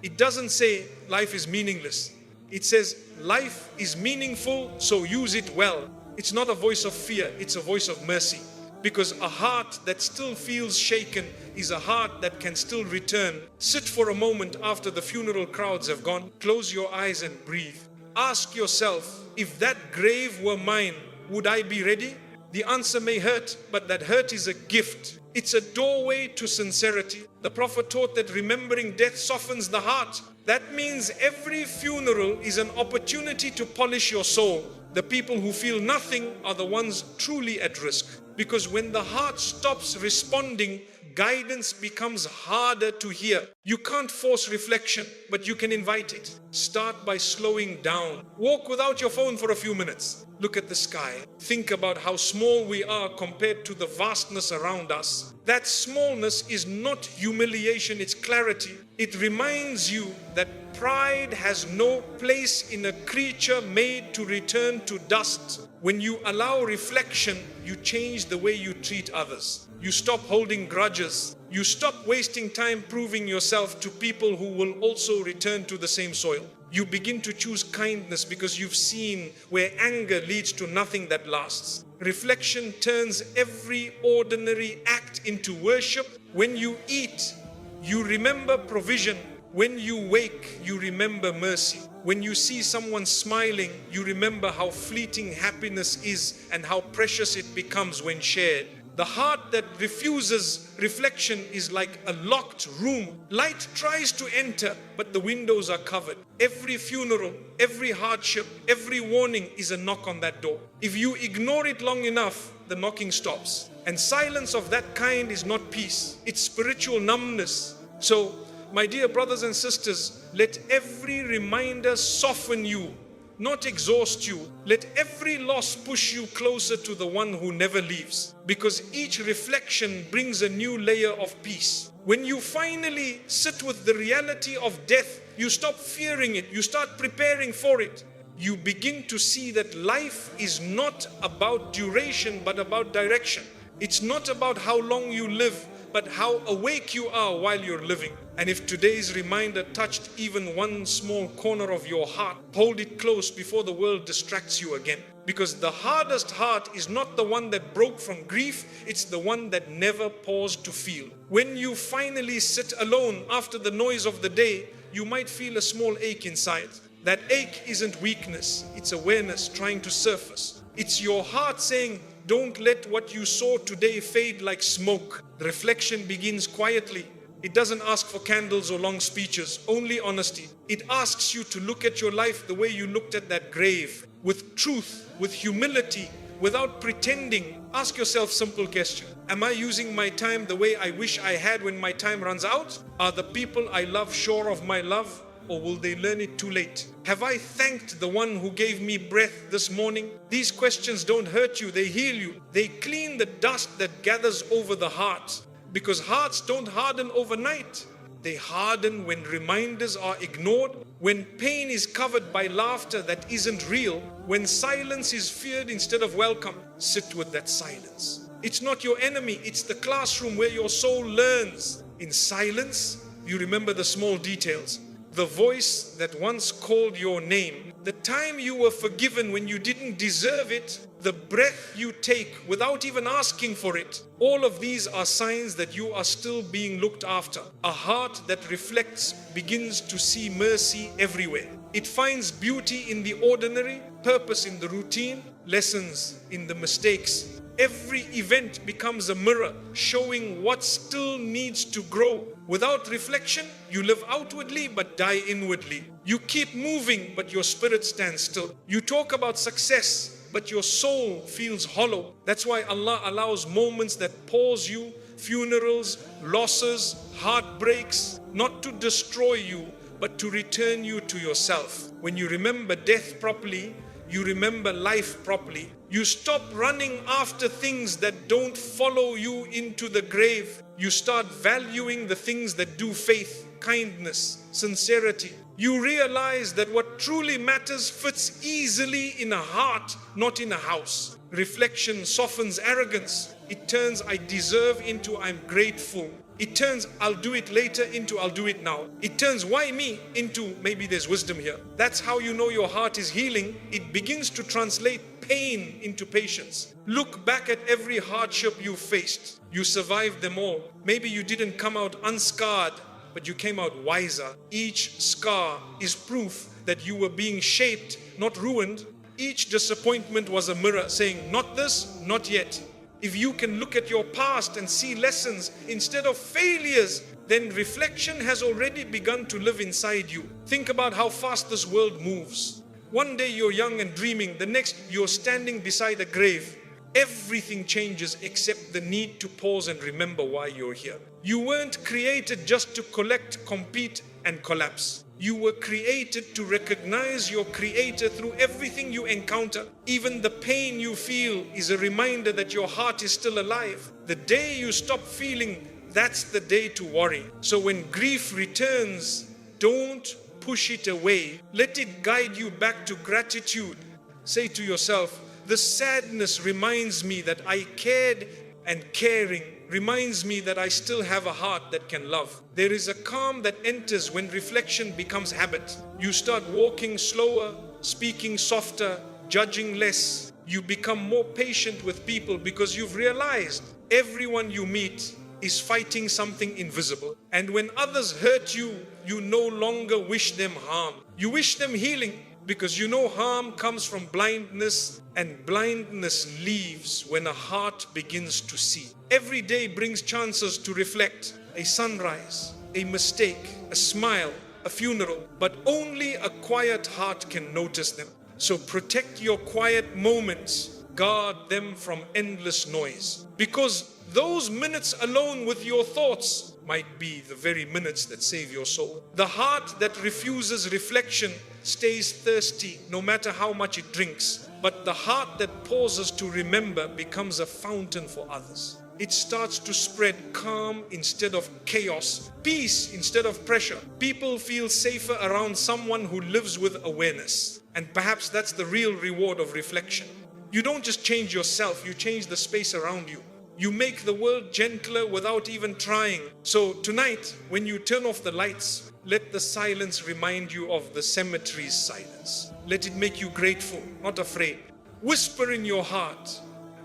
It doesn't say life is meaningless. It says life is meaningful, so use it well. It's not a voice of fear, it's a voice of mercy. Because a heart that still feels shaken is a heart that can still return. Sit for a moment after the funeral crowds have gone. Close your eyes and breathe. Ask yourself, if that grave were mine, would I be ready? The answer may hurt, but that hurt is a gift. It's a doorway to sincerity. The Prophet taught that remembering death softens the heart. That means every funeral is an opportunity to polish your soul. The people who feel nothing are the ones truly at risk. Because when the heart stops responding, guidance becomes harder to hear. You can't force reflection, but you can invite it. Start by slowing down. Walk without your phone for a few minutes. Look at the sky. Think about how small we are compared to the vastness around us. That smallness is not humiliation, it's clarity. It reminds you that pride has no place in a creature made to return to dust. When you allow reflection, you change the way you treat others. You stop holding grudges. You stop wasting time proving yourself to people who will also return to the same soil. You begin to choose kindness because you've seen where anger leads to nothing that lasts. Reflection turns every ordinary act into worship. When you eat, you remember provision. When you wake, you remember mercy. When you see someone smiling, you remember how fleeting happiness is and how precious it becomes when shared. The heart that refuses reflection is like a locked room. Light tries to enter, but the windows are covered. Every funeral, every hardship, every warning is a knock on that door. If you ignore it long enough, the knocking stops. And silence of that kind is not peace, it's spiritual numbness. So, my dear brothers and sisters, let every reminder soften you, not exhaust you. Let every loss push you closer to the one who never leaves. Because each reflection brings a new layer of peace. When you finally sit with the reality of death, you stop fearing it, you start preparing for it. You begin to see that life is not about duration, but about direction. It's not about how long you live, but how awake you are while you're living. And if today's reminder touched even one small corner of your heart, hold it close before the world distracts you again. Because the hardest heart is not the one that broke from grief, it's the one that never paused to feel. When you finally sit alone after the noise of the day, you might feel a small ache inside. That ache isn't weakness, it's awareness trying to surface. It's your heart saying, don't let what you saw today fade like smoke. The reflection begins quietly. It doesn't ask for candles or long speeches, only honesty. It asks you to look at your life the way you looked at that grave, with truth, with humility, without pretending. Ask yourself a simple question. Am I using my time the way I wish I had when my time runs out? Are the people I love sure of my love? Or will they learn it too late? Have I thanked the one who gave me breath this morning? These questions don't hurt you, they heal you. They clean the dust that gathers over the heart. Because hearts don't harden overnight. They harden when reminders are ignored, when pain is covered by laughter that isn't real, when silence is feared instead of welcome. Sit with that silence. It's not your enemy, it's the classroom where your soul learns. In silence, you remember the small details. The voice that once called your name, the time you were forgiven when you didn't deserve it, the breath you take without even asking for it. All of these are signs that you are still being looked after. A heart that reflects begins to see mercy everywhere. It finds beauty in the ordinary, purpose in the routine, lessons in the mistakes. Every event becomes a mirror showing what still needs to grow. Without reflection, you live outwardly but die inwardly. You keep moving but your spirit stands still. You talk about success but your soul feels hollow. That's why Allah allows moments that pause you, funerals, losses, heartbreaks, not to destroy you but to return you to yourself. When you remember death properly, you remember life properly. You stop running after things that don't follow you into the grave. You start valuing the things that do faith, kindness, sincerity. You realize that what truly matters fits easily in a heart, not in a house. Reflection softens arrogance. It turns I deserve into I'm grateful. It turns I'll do it later into I'll do it now. It turns why me into maybe there's wisdom here. That's how you know your heart is healing. It begins to translate pain into patience. Look back at every hardship you faced. You survived them all. Maybe you didn't come out unscarred, but you came out wiser. Each scar is proof that you were being shaped, not ruined. Each disappointment was a mirror saying, not this, not yet. If you can look at your past and see lessons instead of failures, then reflection has already begun to live inside you. Think about how fast this world moves. One day you're young and dreaming, the next you're standing beside a grave. Everything changes except the need to pause and remember why you're here. You weren't created just to collect, compete, and collapse. You were created to recognize your creator through everything you encounter. Even the pain you feel is a reminder that your heart is still alive. The day you stop feeling, that's the day to worry. So when grief returns, don't push it away. Let it guide you back to gratitude. Say to yourself, the sadness reminds me that I cared, and caring reminds me that I still have a heart that can love. There is a calm that enters when reflection becomes habit. You start walking slower, speaking softer, judging less. You become more patient with people because you've realized everyone you meet is fighting something invisible. And when others hurt you, you no longer wish them harm. You wish them healing because you know harm comes from blindness, and blindness leaves when a heart begins to see. Every day brings chances to reflect. A sunrise, a mistake, a smile, a funeral, but only a quiet heart can notice them. So protect your quiet moments, guard them from endless noise, because those minutes alone with your thoughts might be the very minutes that save your soul. The heart that refuses reflection stays thirsty no matter how much it drinks, but the heart that pauses to remember becomes a fountain for others. It starts to spread calm instead of chaos, peace instead of pressure. People feel safer around someone who lives with awareness. And perhaps that's the real reward of reflection. You don't just change yourself, you change the space around you. You make the world gentler without even trying. So tonight, when you turn off the lights, let the silence remind you of the cemetery's silence. Let it make you grateful, not afraid. Whisper in your heart,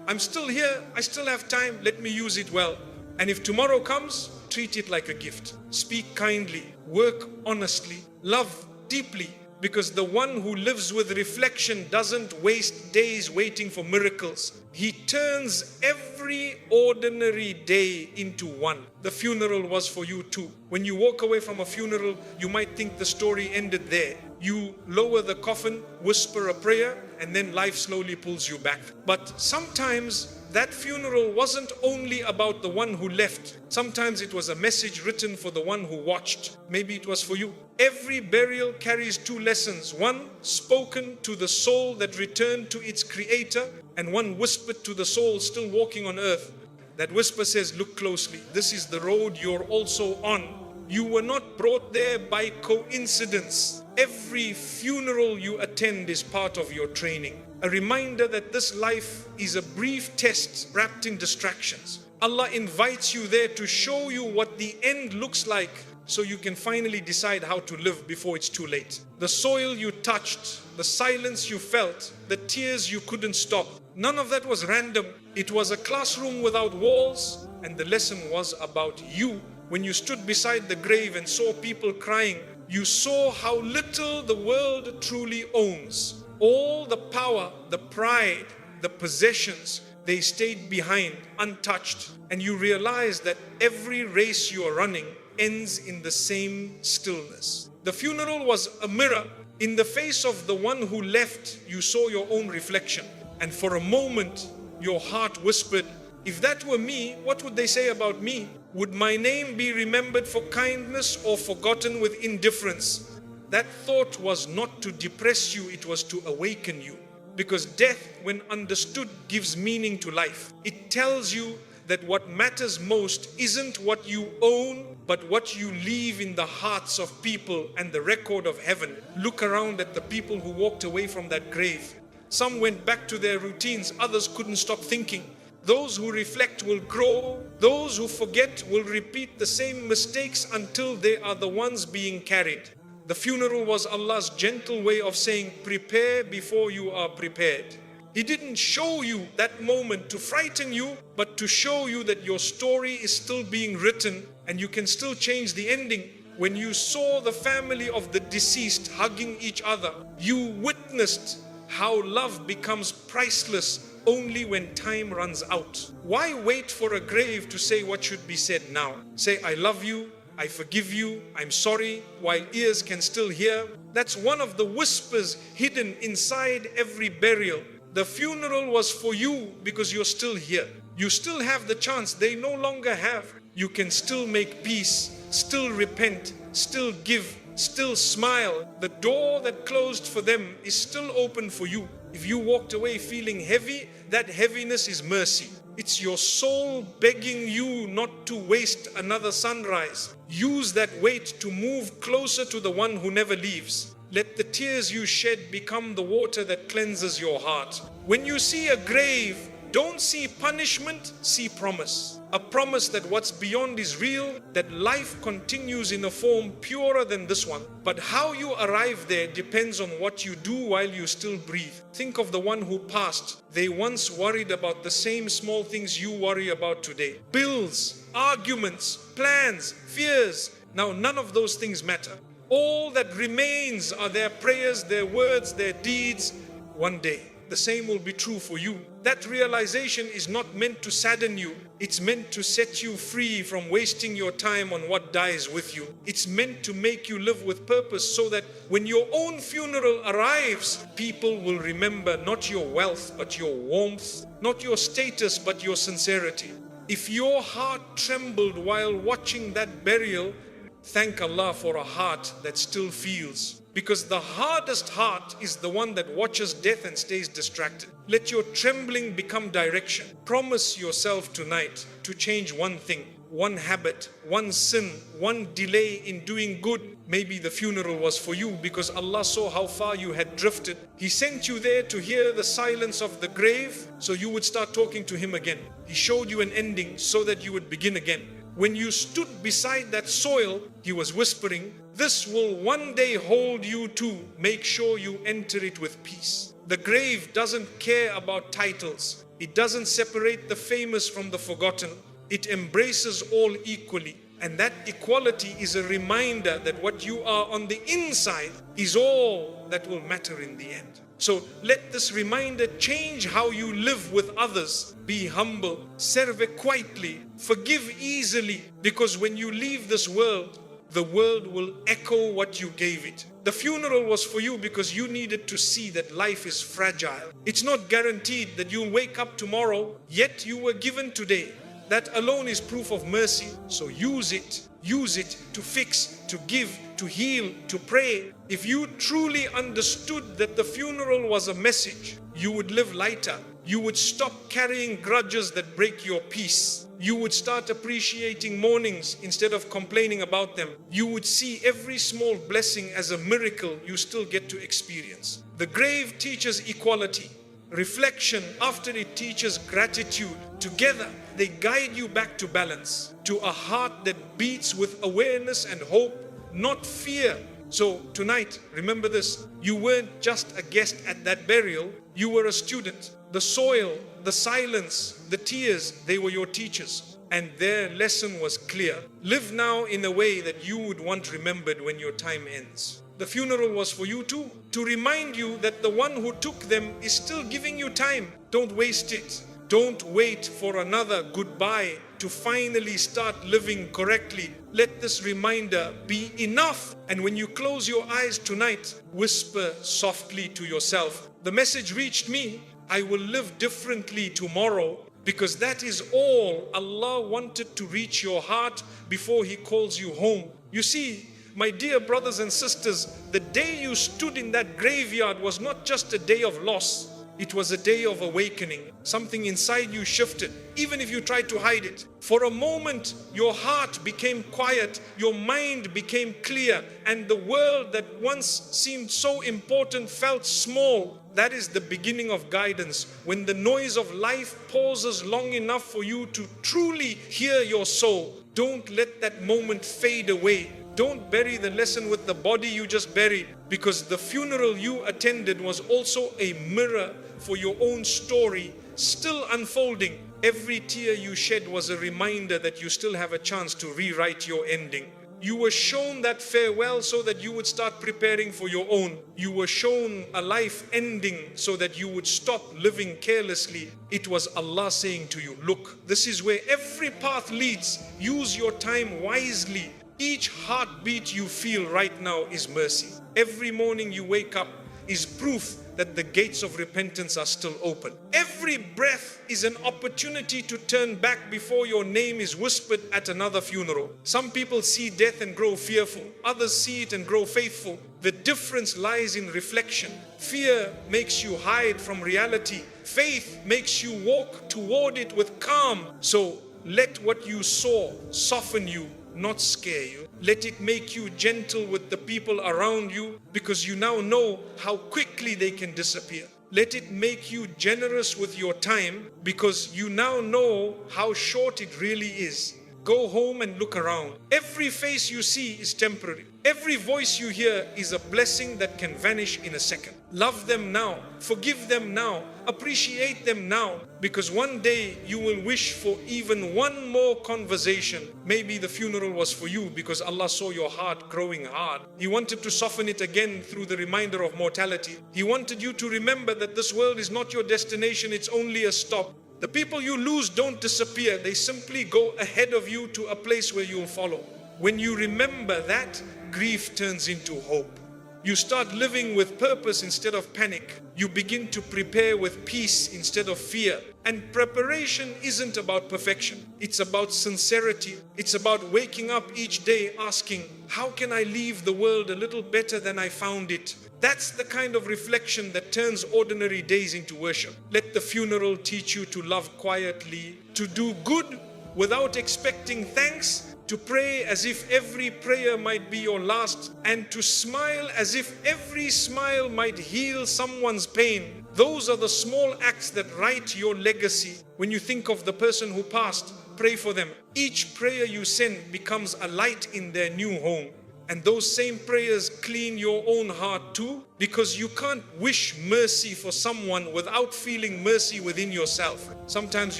I'm still here, I still have time, let me use it well. And if tomorrow comes, treat it like a gift. Speak kindly, work honestly, love deeply. Because the one who lives with reflection doesn't waste days waiting for miracles. He turns every ordinary day into one. The funeral was for you too. When you walk away from a funeral, you might think the story ended there. You lower the coffin, whisper a prayer, and then life slowly pulls you back. But sometimes that funeral wasn't only about the one who left. Sometimes it was a message written for the one who watched. Maybe it was for you. Every burial carries two lessons. One spoken to the soul that returned to its creator, and one whispered to the soul still walking on earth. That whisper says, look closely. This is the road you're also on. You were not brought there by coincidence. Every funeral you attend is part of your training. A reminder that this life is a brief test wrapped in distractions. Allah invites you there to show you what the end looks like so you can finally decide how to live before it's too late. The soil you touched, the silence you felt, the tears you couldn't stop. None of that was random. It was a classroom without walls, and the lesson was about you. When you stood beside the grave and saw people crying, you saw how little the world truly owns. All the power, the pride, the possessions, they stayed behind, untouched. And you realize that every race you are running ends in the same stillness. The funeral was a mirror. In the face of the one who left, you saw your own reflection. And for a moment, your heart whispered, if that were me, what would they say about me? Would my name be remembered for kindness or forgotten with indifference? That thought was not to depress you, it was to awaken you. Because death, when understood, gives meaning to life. It tells you that what matters most isn't what you own, but what you leave in the hearts of people and the record of heaven. Look around at the people who walked away from that grave. Some went back to their routines, others couldn't stop thinking. Those who reflect will grow. Those who forget will repeat the same mistakes until they are the ones being carried. The funeral was Allah's gentle way of saying, prepare before you are prepared. He didn't show you that moment to frighten you, but to show you that your story is still being written and you can still change the ending. When you saw the family of the deceased hugging each other, you witnessed how love becomes priceless only when time runs out. Why wait for a grave to say what should be said now? Say, I love you, I forgive you, I'm sorry, while ears can still hear. That's one of the whispers hidden inside every burial. The funeral was for you because you're still here. You still have the chance they no longer have. You can still make peace, still repent, still give, still smile. The door that closed for them is still open for you. If you walked away feeling heavy, that heaviness is mercy. It's your soul begging you not to waste another sunrise. Use that weight to move closer to the one who never leaves. Let the tears you shed become the water that cleanses your heart. When you see a grave, don't see punishment, see promise. A promise that what's beyond is real, that life continues in a form purer than this one. But how you arrive there depends on what you do while you still breathe. Think of the one who passed. They once worried about the same small things you worry about today. Bills, arguments, plans, fears. Now none of those things matter. All that remains are their prayers, their words, their deeds. One day, the same will be true for you. That realization is not meant to sadden you. It's meant to set you free from wasting your time on what dies with you. It's meant to make you live with purpose so that when your own funeral arrives, people will remember not your wealth, but your warmth, not your status, but your sincerity. If your heart trembled while watching that burial, thank Allah for a heart that still feels. Because the hardest heart is the one that watches death and stays distracted. Let your trembling become direction. Promise yourself tonight to change one thing, one habit, one sin, one delay in doing good. Maybe the funeral was for you because Allah saw how far you had drifted. He sent you there to hear the silence of the grave so you would start talking to Him again. He showed you an ending so that you would begin again. When you stood beside that soil, He was whispering, this will one day hold you too. Make sure you enter it with peace. The grave doesn't care about titles. It doesn't separate the famous from the forgotten. It embraces all equally. And that equality is a reminder that what you are on the inside is all that will matter in the end. So let this reminder change how you live with others. Be humble, serve quietly, forgive easily, because when you leave this world, the world will echo what you gave it. The funeral was for you because you needed to see that life is fragile. It's not guaranteed that you'll wake up tomorrow, yet you were given today. That alone is proof of mercy. So use it to fix, to give, to heal, to pray. If you truly understood that the funeral was a message, you would live lighter. You would stop carrying grudges that break your peace. You would start appreciating mornings instead of complaining about them. You would see every small blessing as a miracle you still get to experience. The grave teaches equality. Reflection, after it teaches gratitude. Together, they guide you back to balance, to a heart that beats with awareness and hope, not fear. So tonight, remember this, you weren't just a guest at that burial, you were a student. The soil, the silence, the tears, they were your teachers. And their lesson was clear. Live now in a way that you would want remembered when your time ends. The funeral was for you too, to remind you that the one who took them is still giving you time. Don't waste it. Don't wait for another goodbye to finally start living correctly. Let this reminder be enough. And when you close your eyes tonight, whisper softly to yourself, the message reached me. I will live differently tomorrow, because that is all Allah wanted to reach your heart before He calls you home. You see, my dear brothers and sisters, the day you stood in that graveyard was not just a day of loss. It was a day of awakening. Something inside you shifted, even if you tried to hide it. For a moment, your heart became quiet, your mind became clear, and the world that once seemed so important felt small. That is the beginning of guidance. When the noise of life pauses long enough for you to truly hear your soul, don't let that moment fade away. Don't bury the lesson with the body you just buried, because the funeral you attended was also a mirror for your own story still unfolding. Every tear you shed was a reminder that you still have a chance to rewrite your ending. You were shown that farewell so that you would start preparing for your own. You were shown a life ending so that you would stop living carelessly. It was Allah saying to you, look, this is where every path leads. Use your time wisely. Each heartbeat you feel right now is mercy. Every morning you wake up is proof that the gates of repentance are still open. Every breath is an opportunity to turn back before your name is whispered at another funeral. Some people see death and grow fearful. Others see it and grow faithful. The difference lies in reflection. Fear makes you hide from reality. Faith makes you walk toward it with calm. So let what you saw soften you, not scare you. Let it make you gentle with the people around you, because you now know how quickly they can disappear. Let it make you generous with your time, because you now know how short it really is. Go home and look around. Every face you see is temporary. Every voice you hear is a blessing that can vanish in a second. Love them now. Forgive them now. Appreciate them now, because one day you will wish for even one more conversation. Maybe the funeral was for you because Allah saw your heart growing hard. He wanted to soften it again through the reminder of mortality. He wanted you to remember that this world is not your destination, it's only a stop. The people you lose don't disappear, they simply go ahead of you to a place where you'll follow. When you remember that, grief turns into hope. You start living with purpose instead of panic. You begin to prepare with peace instead of fear. And preparation isn't about perfection. It's about sincerity. It's about waking up each day asking, how can I leave the world a little better than I found it? That's the kind of reflection that turns ordinary days into worship. Let the funeral teach you to love quietly, to do good without expecting thanks, to pray as if every prayer might be your last, and to smile as if every smile might heal someone's pain. Those are the small acts that write your legacy. When you think of the person who passed, pray for them. Each prayer you send becomes a light in their new home. And those same prayers clean your own heart too, because you can't wish mercy for someone without feeling mercy within yourself. Sometimes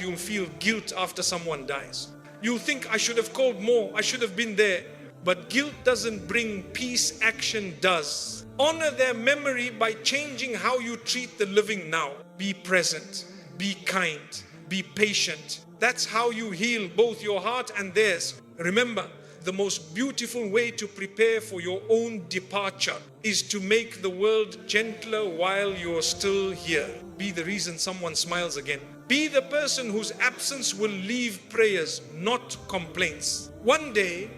you'll feel guilt after someone dies. You'll think, I should have called more, I should have been there. But guilt doesn't bring peace, action does. Honor their memory by changing how you treat the living now. Be present, be kind, be patient. That's how you heal both your heart and theirs. Remember, the most beautiful way to prepare for your own departure is to make the world gentler while you're still here. Be the reason someone smiles again. Be the person whose absence will leave prayers, not complaints. One day,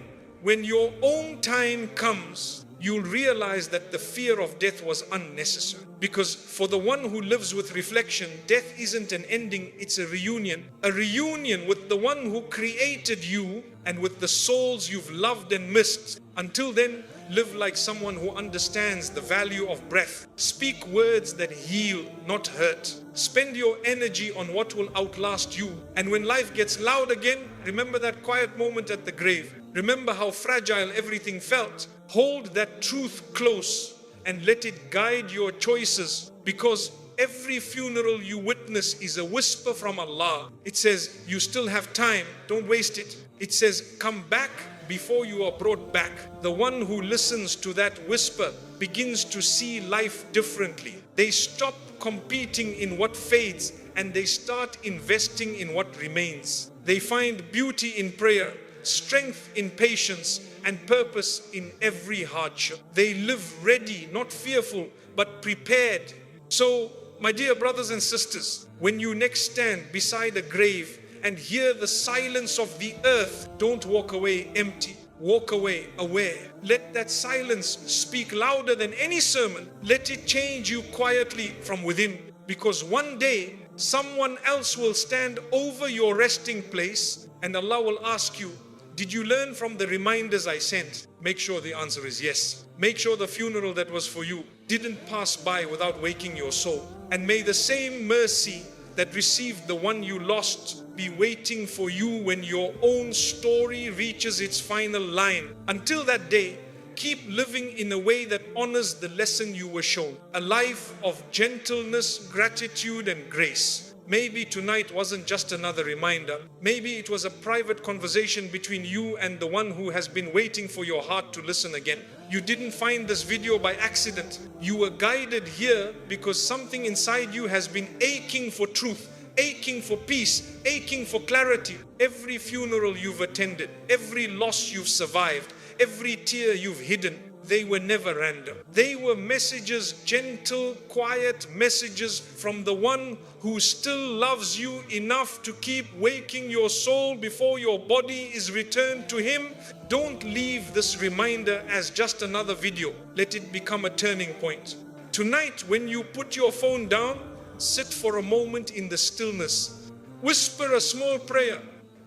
when your own time comes, you'll realize that the fear of death was unnecessary. Because for the one who lives with reflection, death isn't an ending, it's a reunion. A reunion with the one who created you and with the souls you've loved and missed. Until then, live like someone who understands the value of breath. Speak words that heal, not hurt. Spend your energy on what will outlast you. And when life gets loud again, remember that quiet moment at the grave. Remember how fragile everything felt. Hold that truth close and let it guide your choices, because every funeral you witness is a whisper from Allah. It says, you still have time, don't waste it. It says, come back before you are brought back. The one who listens to that whisper begins to see life differently. They stop competing in what fades and they start investing in what remains. They find beauty in prayer, strength in patience, and purpose in every hardship. They live ready, not fearful, but prepared. So, my dear brothers and sisters, when you next stand beside a grave and hear the silence of the earth, don't walk away empty. Walk away aware. Let that silence speak louder than any sermon. Let it change you quietly from within. Because one day, someone else will stand over your resting place and Allah will ask you, Did you learn from the reminders I sent? Make sure the answer is yes. Make sure the funeral that was for you didn't pass by without waking your soul. And may the same mercy that received the one you lost be waiting for you when your own story reaches its final line. Until that day, keep living in a way that honors the lesson you were shown. A life of gentleness, gratitude, and grace. Maybe tonight wasn't just another reminder. Maybe it was a private conversation between you and the one who has been waiting for your heart to listen again. You didn't find this video by accident. You were guided here because something inside you has been aching for truth, aching for peace, aching for clarity. Every funeral you've attended, every loss you've survived, every tear you've hidden, they were never random. They were messages, gentle, quiet messages from the one who still loves you enough to keep waking your soul before your body is returned to him. Don't leave this reminder as just another video. Let it become a turning point. Tonight, when you put your phone down, sit for a moment in the stillness. Whisper a small prayer.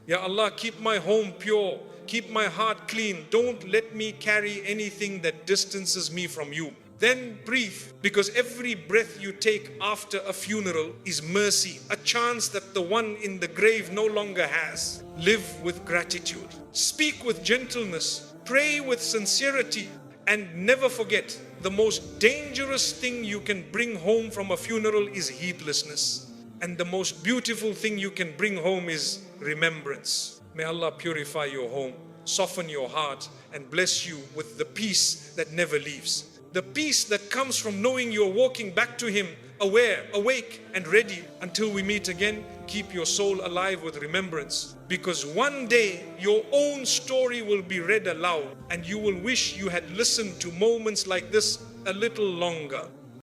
Ya Allah, keep my home pure. Keep my heart clean. Don't let me carry anything that distances me from you. Then breathe, because every breath you take after a funeral is mercy, a chance that the one in the grave no longer has. Live with gratitude. Speak with gentleness. Pray with sincerity. And never forget, the most dangerous thing you can bring home from a funeral is heedlessness. And the most beautiful thing you can bring home is remembrance. May Allah purify your home, soften your heart, and bless you with the peace that never leaves. The peace that comes from knowing you're walking back to Him, aware, awake, and ready. Until we meet again, keep your soul alive with remembrance. Because one day, your own story will be read aloud, and you will wish you had listened to moments like this a little longer.